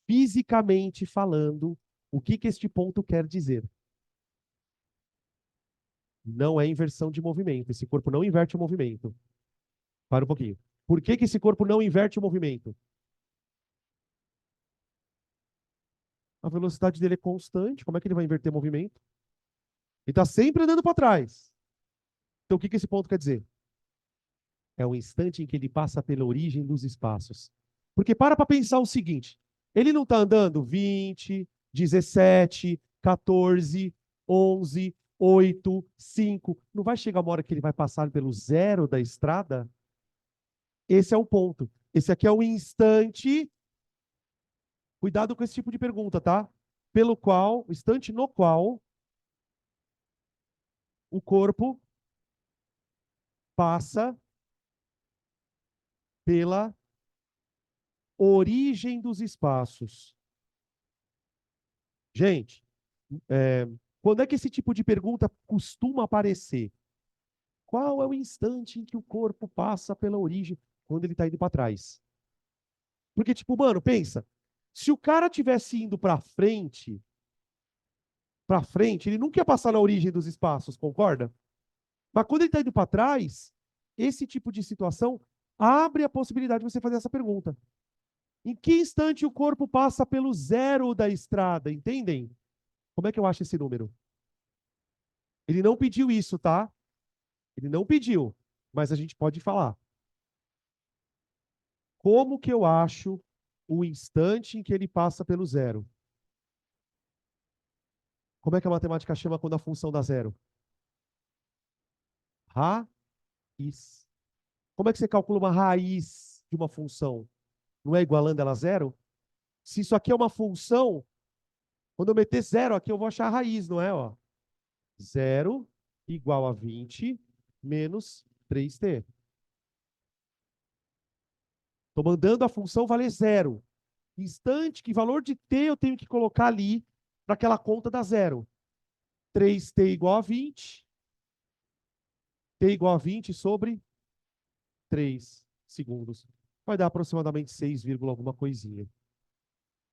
Fisicamente falando, o que que este ponto quer dizer? Não é inversão de movimento. Esse corpo não inverte o movimento. Para um pouquinho. Por que que esse corpo não inverte o movimento? A velocidade dele é constante. Como é que ele vai inverter o movimento? Ele está sempre andando para trás. Então, o que que esse ponto quer dizer? É o instante em que ele passa pela origem dos espaços. Porque para pensar o seguinte, ele não está andando 20, 17, 14, 11, 8, 5. Não vai chegar uma hora que ele vai passar pelo zero da estrada? Esse é o ponto. Esse aqui é o instante. Cuidado com esse tipo de pergunta, tá? Pelo qual, o instante no qual o corpo passa pela origem dos espaços. Gente, quando é que esse tipo de pergunta costuma aparecer? Qual é o instante em que o corpo passa pela origem quando ele está indo para trás? Porque, tipo, mano, pensa. Se o cara tivesse indo para frente, ele nunca ia passar na origem dos espaços, concorda? Mas quando ele está indo para trás, esse tipo de situação abre a possibilidade de você fazer essa pergunta. Em que instante o corpo passa pelo zero da estrada? Entendem? Como é que eu acho esse número? Ele não pediu isso, tá? Ele não pediu, mas a gente pode falar. Como que eu acho o instante em que ele passa pelo zero? Como é que a matemática chama quando a função dá zero? Raiz. Como é que você calcula uma raiz de uma função? Não é igualando ela a zero? Se isso aqui é uma função, quando eu meter zero aqui, eu vou achar a raiz, não é? Ó. Zero igual a 20 menos 3t. Estou mandando a função valer zero. Instante, que valor de t eu tenho que colocar ali para aquela conta dar zero? 3t igual a 20. T igual a 20 sobre 3 segundos. Vai dar aproximadamente 6, alguma coisinha.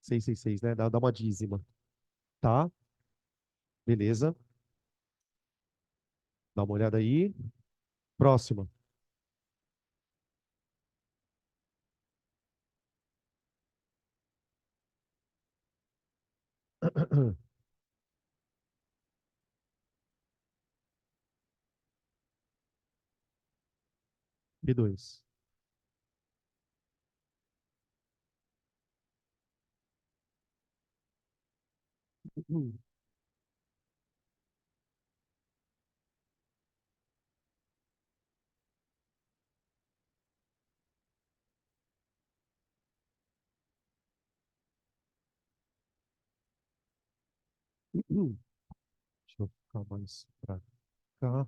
666, né? Dá uma dízima. Tá? Beleza. Dá uma olhada aí. Próxima. B2. Deixa eu ficar mais para cá.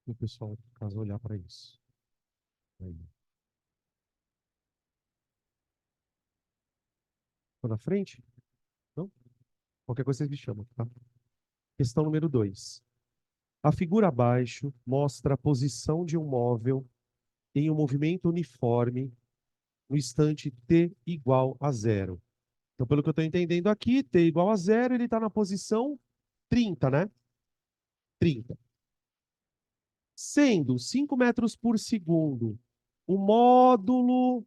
E o pessoal, caso olhar para isso. Aí. Tô na frente? Não? Qualquer coisa vocês me chamam, tá? Questão número 2. A figura abaixo mostra a posição de um móvel em um movimento uniforme no instante t igual a zero. Então, pelo que eu estou entendendo aqui, t igual a zero, ele está na posição 30, né? 30. Sendo 5 metros por segundo o módulo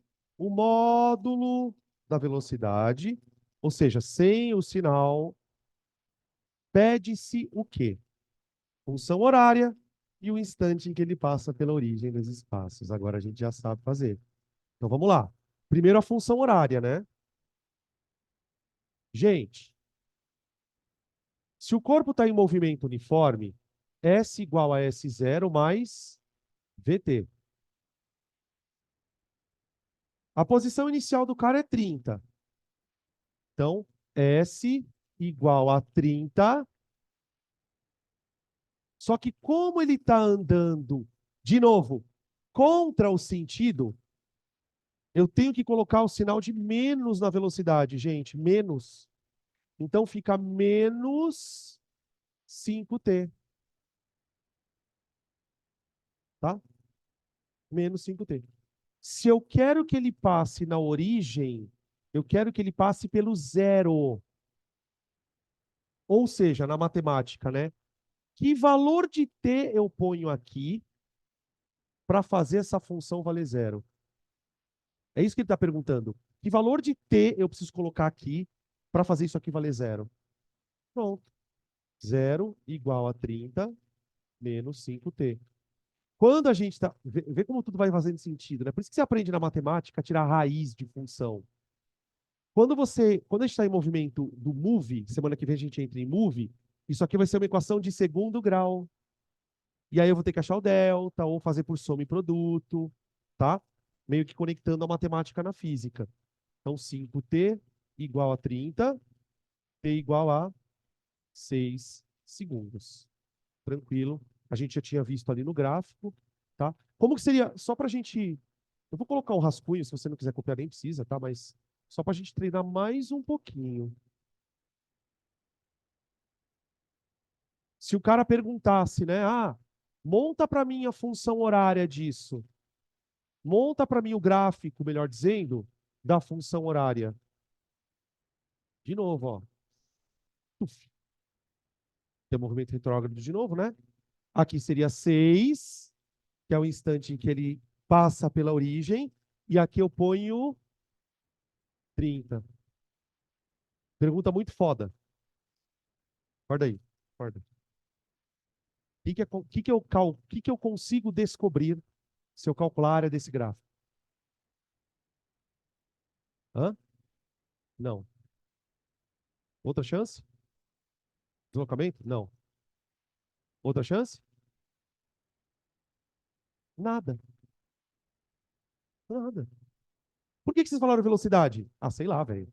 da velocidade, ou seja, sem o sinal, pede-se o quê? Função horária e o instante em que ele passa pela origem dos espaços. Agora a gente já sabe fazer. Então vamos lá. Primeiro a função horária, né? Gente, se o corpo está em movimento uniforme, S igual a S0 mais VT. A posição inicial do cara é 30. Então, S igual a 30. Só que como ele está andando, de novo, contra o sentido, eu tenho que colocar o sinal de menos na velocidade, gente. Menos. Então, fica menos 5t. Tá? Menos 5t. Se eu quero que ele passe na origem, eu quero que ele passe pelo zero. Ou seja, na matemática, né? Que valor de t eu ponho aqui para fazer essa função valer zero? É isso que ele está perguntando. Que valor de t eu preciso colocar aqui para fazer isso aqui valer zero? Pronto. Zero igual a 30 menos 5t. Quando a gente está... Vê como tudo vai fazendo sentido, né? Por isso que você aprende na matemática a tirar a raiz de função. Quando a gente está em movimento do move, semana que vem a gente entra em move, isso aqui vai ser uma equação de segundo grau. E aí eu vou ter que achar o delta, ou fazer por soma e produto, tá? Meio que conectando a matemática na física. Então, 5t igual a 30, t igual a 6 segundos. Tranquilo. A gente já tinha visto ali no gráfico, tá? Como que seria, só para a gente... Eu vou colocar um rascunho, se você não quiser copiar, nem precisa, tá? Mas só para a gente treinar mais um pouquinho. Se o cara perguntasse, né? Ah, monta para mim a função horária disso. Monta para mim o gráfico, melhor dizendo, da função horária. De novo, ó. Uf. Tem o movimento retrógrado de novo, né? Aqui seria 6, que é o instante em que ele passa pela origem. E aqui eu ponho 30. Pergunta muito foda. Acorda aí. Acorda. O que que eu consigo descobrir se eu calcular a área desse gráfico? Hã? Não. Outra chance? Deslocamento? Não. Outra chance? Nada. Nada. Por que vocês falaram velocidade? Ah, sei lá, velho.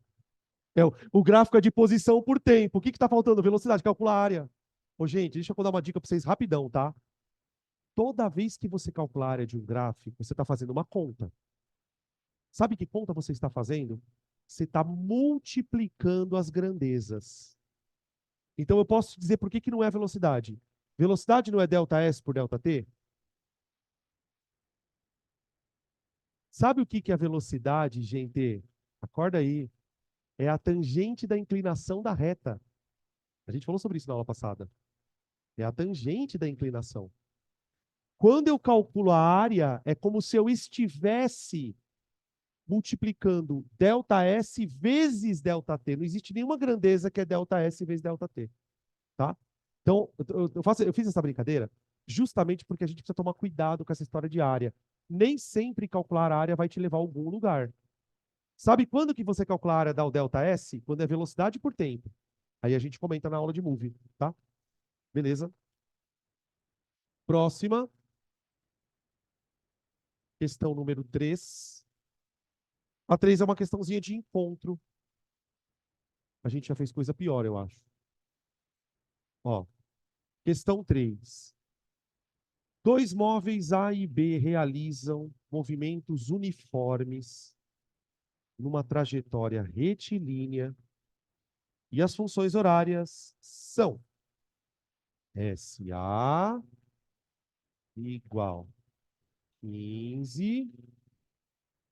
O gráfico é de posição por tempo. O que está faltando? Velocidade, calcula a área. Ô, gente, deixa eu dar uma dica para vocês rapidão, tá? Toda vez que você calcula a área de um gráfico, você está fazendo uma conta. Sabe que conta você está fazendo? Você está multiplicando as grandezas. Então eu posso dizer por que não é velocidade. Velocidade não é delta S por delta T? Sabe o que é a velocidade, gente? Acorda aí. É a tangente da inclinação da reta. A gente falou sobre isso na aula passada. É a tangente da inclinação. Quando eu calculo a área, é como se eu estivesse multiplicando ΔS vezes ΔT. Não existe nenhuma grandeza que é ΔS vezes ΔT. Tá? Então, eu fiz essa brincadeira justamente porque a gente precisa tomar cuidado com essa história de área. Nem sempre calcular a área vai te levar a algum lugar. Sabe quando que você calcula a área da ΔS? Quando é velocidade por tempo. Aí a gente comenta na aula de Move, tá? Beleza? Próxima. Questão número 3. A 3 é uma questãozinha de encontro. A gente já fez coisa pior, eu acho. Ó, questão 3. Dois móveis A e B realizam movimentos uniformes numa trajetória retilínea e as funções horárias são SA igual 15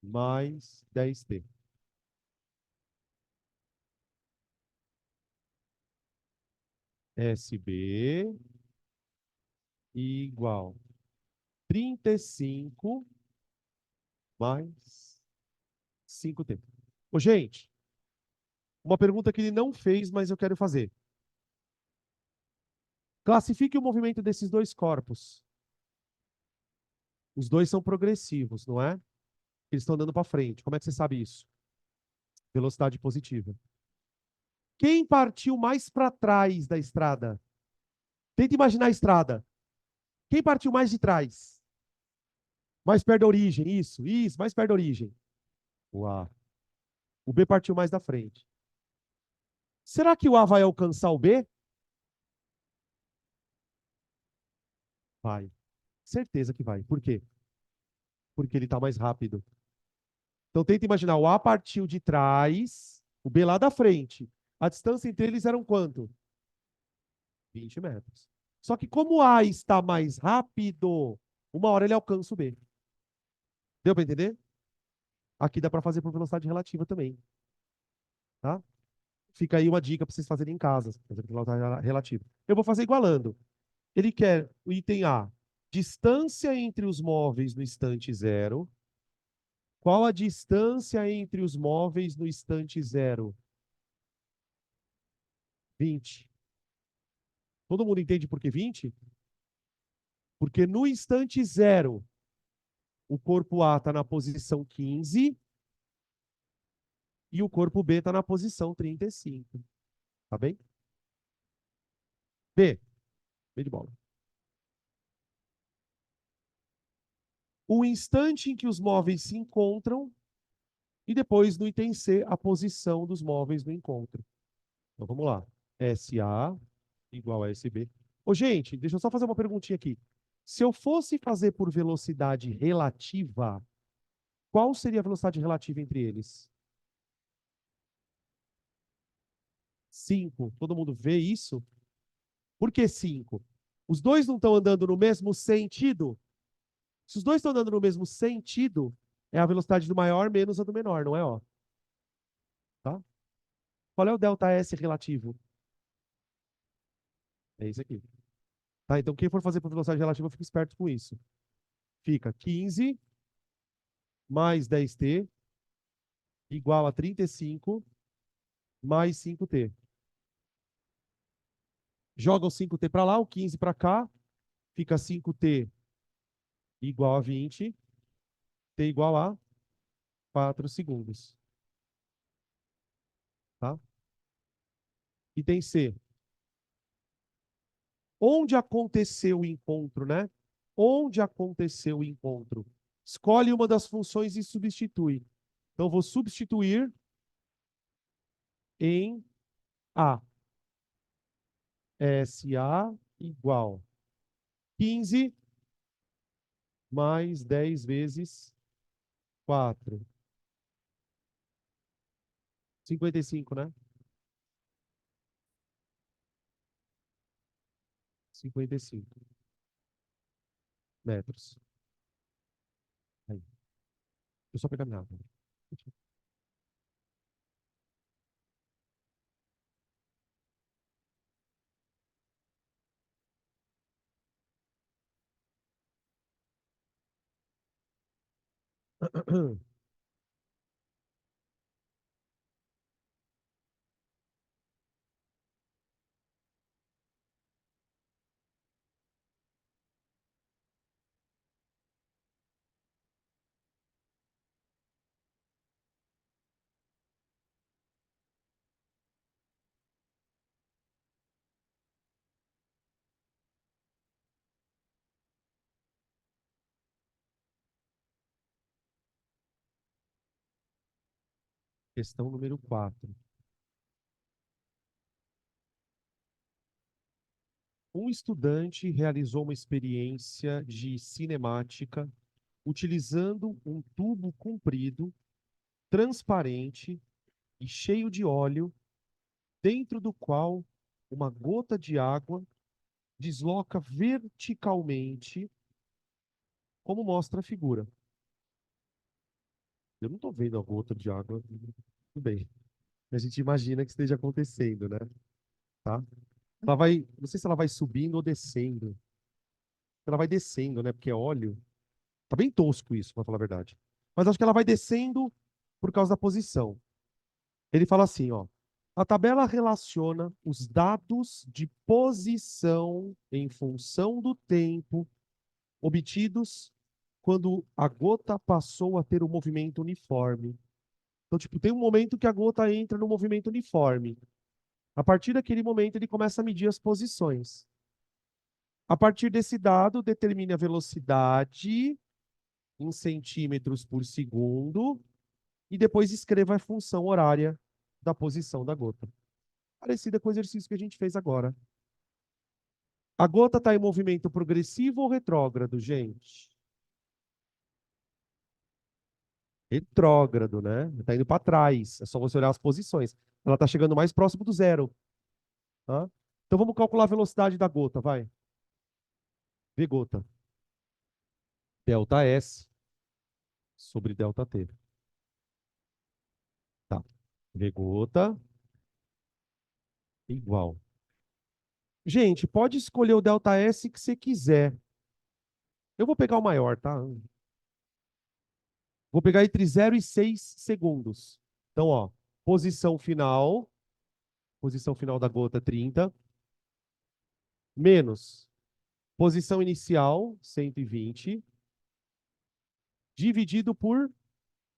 mais 10t. SB igual 35 mais 5t. Ô, gente, uma pergunta que ele não fez, mas eu quero fazer. Classifique o movimento desses dois corpos. Os dois são progressivos, não é? Eles estão andando para frente. Como é que você sabe isso? Velocidade positiva. Quem partiu mais para trás da estrada? Tenta imaginar a estrada. Quem partiu mais de trás? Mais perto da origem. Isso, mais perto da origem. O A. O B partiu mais da frente. Será que o A vai alcançar o B? Vai. Certeza que vai. Por quê? Porque ele está mais rápido. Então tenta imaginar, o A partiu de trás, o B lá da frente. A distância entre eles era quanto? 20 metros. Só que como o A está mais rápido, uma hora ele alcança o B. Deu para entender? Aqui dá para fazer por velocidade relativa também. Tá? Fica aí uma dica para vocês fazerem em casa, fazer por velocidade relativa. Eu vou fazer igualando. Ele quer o item A, distância entre os móveis no instante zero. Qual a distância entre os móveis no instante zero? 20. Todo mundo entende por que 20? Porque no instante zero, o corpo A está na posição 15 e o corpo B está na posição 35. Tá bem? B. B de bola. O instante em que os móveis se encontram e depois no item C, a posição dos móveis no encontro. Então vamos lá. SA igual a SB. Ô, gente, deixa eu só fazer uma perguntinha aqui. Se eu fosse fazer por velocidade relativa, qual seria a velocidade relativa entre eles? 5. Todo mundo vê isso? Por que 5? Os dois não estão andando no mesmo sentido? Se os dois estão andando no mesmo sentido, é a velocidade do maior menos a do menor, não é? Ó, tá? Qual é o ΔS relativo? É isso aqui. Tá? Então, quem for fazer por velocidade relativa, fica esperto com isso. Fica 15 mais 10t igual a 35 mais 5t. Joga o 5t para lá, o 15 para cá, fica 5t igual a 20, t igual a 4 segundos. Tá? Item C. Onde aconteceu o encontro, né? Onde aconteceu o encontro? Escolhe uma das funções e substitui. Então, vou substituir em A. SA igual 15 mais 10 vezes 4. 55, né? 55 metros. Aí. Deixa eu só pegar minha água. Questão número 4. Um estudante realizou uma experiência de cinemática utilizando um tubo comprido, transparente e cheio de óleo, dentro do qual uma gota de água desloca verticalmente, como mostra a figura. Eu não estou vendo a gota de água. Tudo bem. A gente imagina que esteja acontecendo, né? Tá? Ela vai, não sei se ela vai subindo ou descendo. Ela vai descendo, né? Porque é óleo. Tá bem tosco isso, para falar a verdade. Mas acho que ela vai descendo por causa da posição. Ele fala assim, ó. A tabela relaciona os dados de posição em função do tempo obtidos quando a gota passou a ter um movimento uniforme. Então, tipo, tem um momento que a gota entra no movimento uniforme. A partir daquele momento, ele começa a medir as posições. A partir desse dado, determine a velocidade em centímetros por segundo e depois escreva a função horária da posição da gota. Parecida com o exercício que a gente fez agora. A gota está em movimento progressivo ou retrógrado, gente? Retrógrado, né? Está indo para trás. É só você olhar as posições. Ela está chegando mais próximo do zero. Tá? Então vamos calcular a velocidade da gota, vai. V gota. Delta S sobre delta T. Tá. V gota igual. Gente, pode escolher o delta S que você quiser. Eu vou pegar o maior, tá? Vou pegar entre 0 e 6 segundos. Então, ó, posição final da gota 30, menos posição inicial 120, dividido por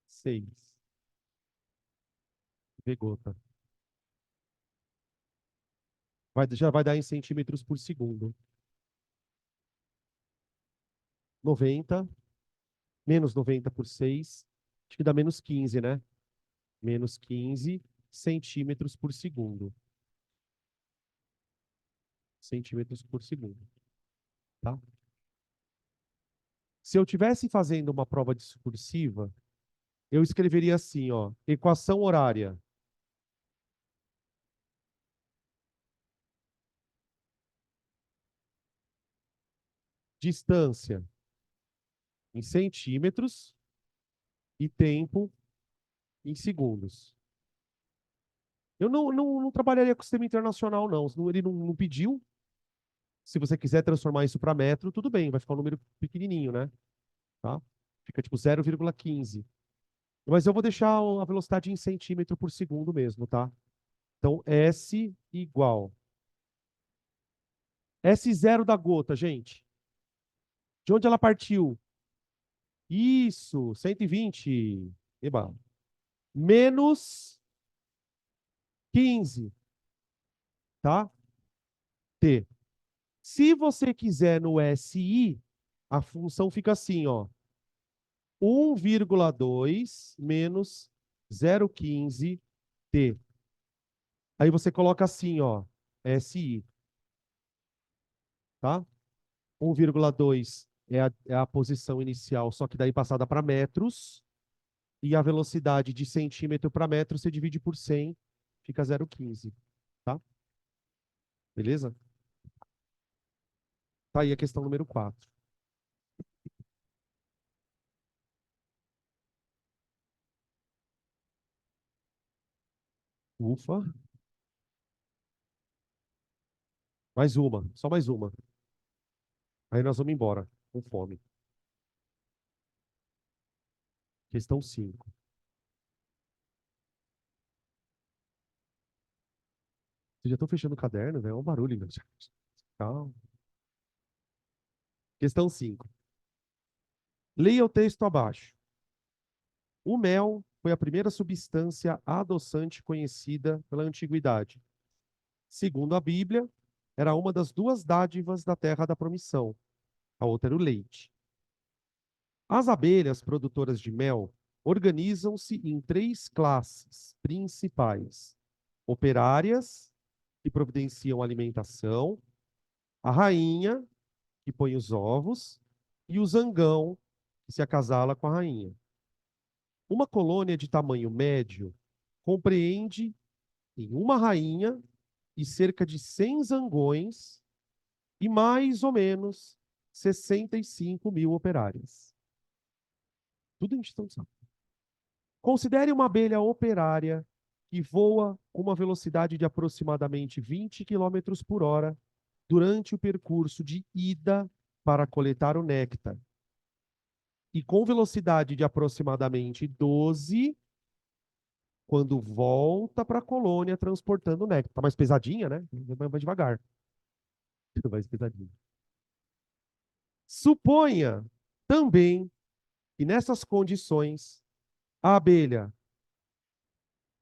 6. V gota. Já vai dar em centímetros por segundo. 90, menos 90 por 6, acho que dá menos 15, né? Menos 15 centímetros por segundo. Centímetros por segundo, tá? Se eu tivesse fazendo uma prova discursiva, eu escreveria assim, ó, equação horária. Distância em centímetros e tempo em segundos. Eu não trabalharia com sistema internacional, não. Ele não pediu. Se você quiser transformar isso para metro, tudo bem, vai ficar um número pequenininho, né? Tá? Fica tipo 0,15. Mas eu vou deixar a velocidade em centímetro por segundo mesmo, tá? Então, S igual. S0 da gota, gente. De onde ela partiu? Isso, 120. Eba. Menos 15, tá? T. Se você quiser no SI, a função fica assim, ó. 1,2 menos 0,15 T. Aí você coloca assim, ó, SI, tá? 1,2 é a posição inicial, só que daí passada para metros, e a velocidade de centímetro para metro você divide por 100, fica 0,15, tá? Beleza? Tá aí a questão número 4. Ufa. Mais uma, só mais uma. Aí nós vamos embora, com fome. Questão 5. Vocês já estão fechando o caderno, velho? É um barulho, né? Calma. Questão 5. Leia o texto abaixo. O mel foi a primeira substância adoçante conhecida pela antiguidade. Segundo a Bíblia, era uma das duas dádivas da terra da promissão. A outra era o leite. As abelhas produtoras de mel organizam-se em três classes principais: operárias, que providenciam alimentação, a rainha, que põe os ovos, e o zangão, que se acasala com a rainha. Uma colônia de tamanho médio compreende em uma rainha e cerca de 100 zangões e mais ou menos 65 mil operárias. Tudo em extensão. Considere uma abelha operária que voa com uma velocidade de aproximadamente 20 quilômetros por hora durante o percurso de ida para coletar o néctar. E com velocidade de aproximadamente 12 quando volta para a colônia transportando o néctar. Tá mais pesadinha, né? Vai devagar. Mais pesadinha. Suponha também que nessas condições a abelha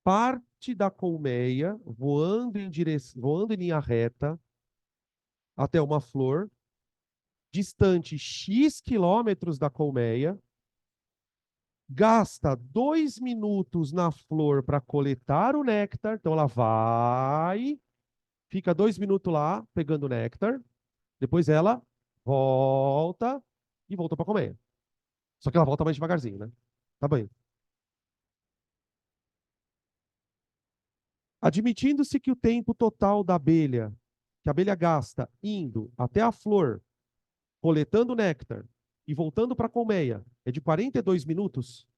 parte da colmeia voando em linha reta até uma flor, distante X quilômetros da colmeia, gasta 2 minutos na flor para coletar o néctar, então ela vai, fica 2 minutos lá pegando o néctar, depois ela volta e volta para a colmeia. Só que ela volta mais devagarzinho, né? Tá bem. Admitindo-se que o tempo total da abelha, que a abelha gasta indo até a flor, coletando néctar e voltando para a colmeia, é de 42 minutos,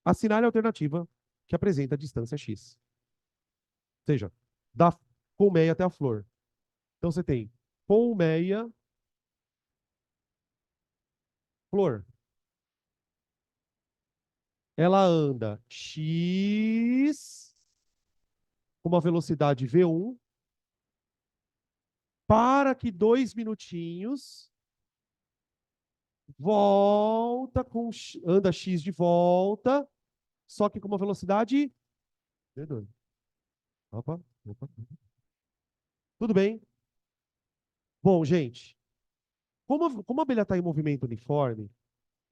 assinale a alternativa que apresenta a distância x. Ou seja, da colmeia até a flor. Então você tem colmeia, flor. Ela anda x com uma velocidade v1 para que 2 minutinhos volta anda x de volta, só que com uma velocidade v2. Opa, opa. Tudo bem? Bom, gente, como a abelha está em movimento uniforme,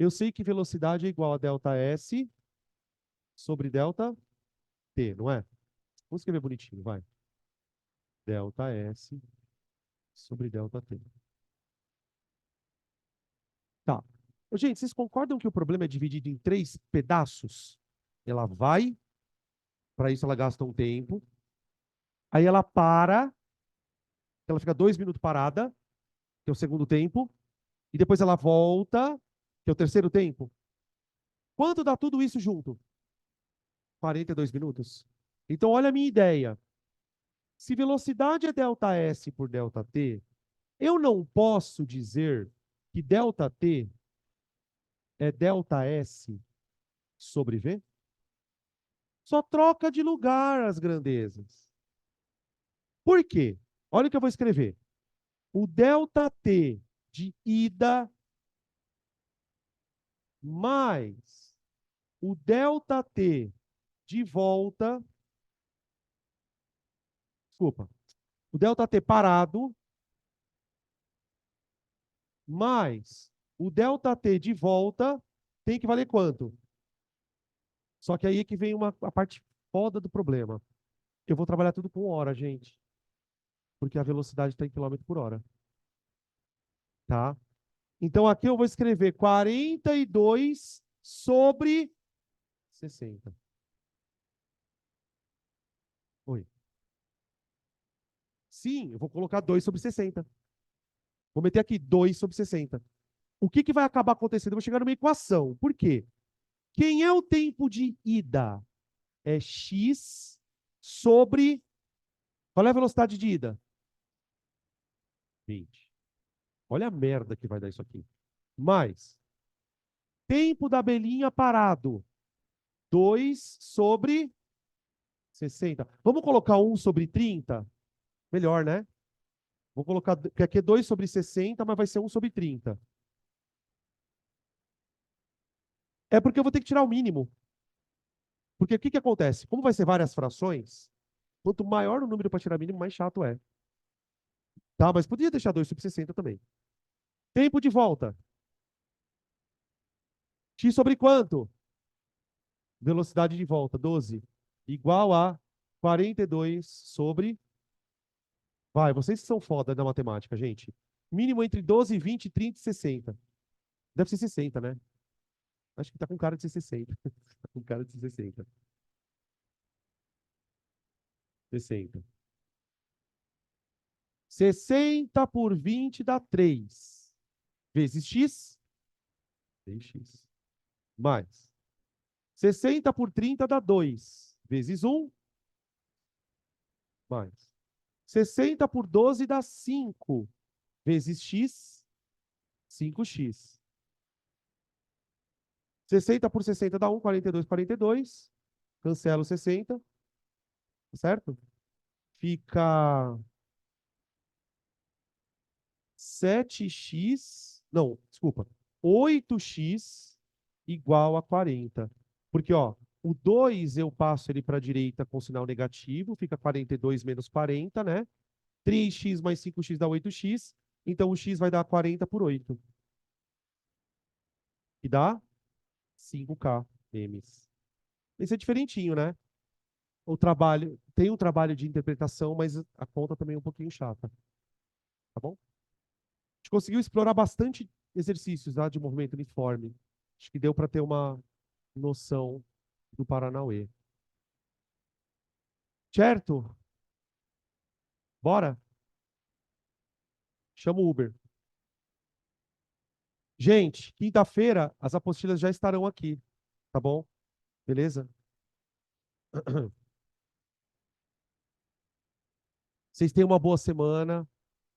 eu sei que velocidade é igual a delta S sobre delta T, não é? Vamos escrever bonitinho, vai. Delta S sobre delta T. Tá. Gente, vocês concordam que o problema é dividido em 3 pedaços? Ela vai, para isso ela gasta um tempo, aí ela para, ela fica 2 minutos parada, que é o segundo tempo, e depois ela volta, que é o terceiro tempo. Quanto dá tudo isso junto? 42 minutos. Então, olha a minha ideia. Se velocidade é ΔS por ΔT, eu não posso dizer que ΔT é ΔS sobre V? Só troca de lugar as grandezas. Por quê? Olha o que eu vou escrever. O ΔT de ida mais o ΔT de volta, desculpa, o ΔT parado mais o ΔT de volta tem que valer quanto? Só que aí é que vem a parte foda do problema. Eu vou trabalhar tudo com hora, gente. Porque a velocidade está em quilômetro por hora. Tá? Então aqui eu vou escrever 42 sobre 60. Oi. Sim, eu vou colocar 2 sobre 60. Vou meter aqui 2 sobre 60. O que, que vai acabar acontecendo? Eu vou chegar numa equação. Por quê? Quem é o tempo de ida? É x sobre... Qual é a velocidade de ida? 20. Olha a merda que vai dar isso aqui. Mais tempo da abelhinha parado. 2 sobre 60. Vamos colocar 1 sobre 30? Melhor, né? Vou colocar, porque aqui é 2 sobre 60, mas vai ser 1 sobre 30. É porque eu vou ter que tirar o mínimo. Porque o que que acontece? Como vai ser várias frações, quanto maior o número para tirar mínimo, mais chato é. Tá, mas podia deixar 2 sobre 60 também. Tempo de volta. X sobre quanto? Velocidade de volta, 12. Igual a 42 sobre... Vai, vocês que são foda da matemática, gente. Mínimo entre 12, 20, 30 e 60. Deve ser 60, né? Acho que tá com cara de ser 60. Tá com cara de ser 60. 60. 60 por 20 dá 3. Vezes x, 3x. Mais. 60 por 30 dá 2. Vezes 1, mais. 60 por 12 dá 5. Vezes x, 5x. 60 por 60 dá 1, 42, 42. Cancela o 60. Certo? Fica 7x, não, desculpa, 8x igual a 40. Porque, ó, o 2 eu passo ele para a direita com sinal negativo, fica 42 menos 40, né? 3x mais 5x dá 8x, então o x vai dar 40 por 8. E dá 5K Ms. Esse é diferentinho, né? O trabalho, tem um trabalho de interpretação, mas a conta também é um pouquinho chata. Tá bom? A gente conseguiu explorar bastante exercícios, tá, de movimento uniforme. Acho que deu para ter uma noção do Paranauê. Certo? Bora? Chama o Uber. Gente, quinta-feira as apostilas já estarão aqui, tá bom? Beleza? Vocês tenham uma boa semana,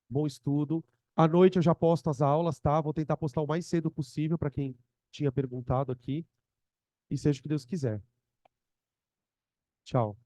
bom estudo. À noite eu já posto as aulas, tá? Vou tentar postar o mais cedo possível para quem tinha perguntado aqui. E seja o que Deus quiser. Tchau.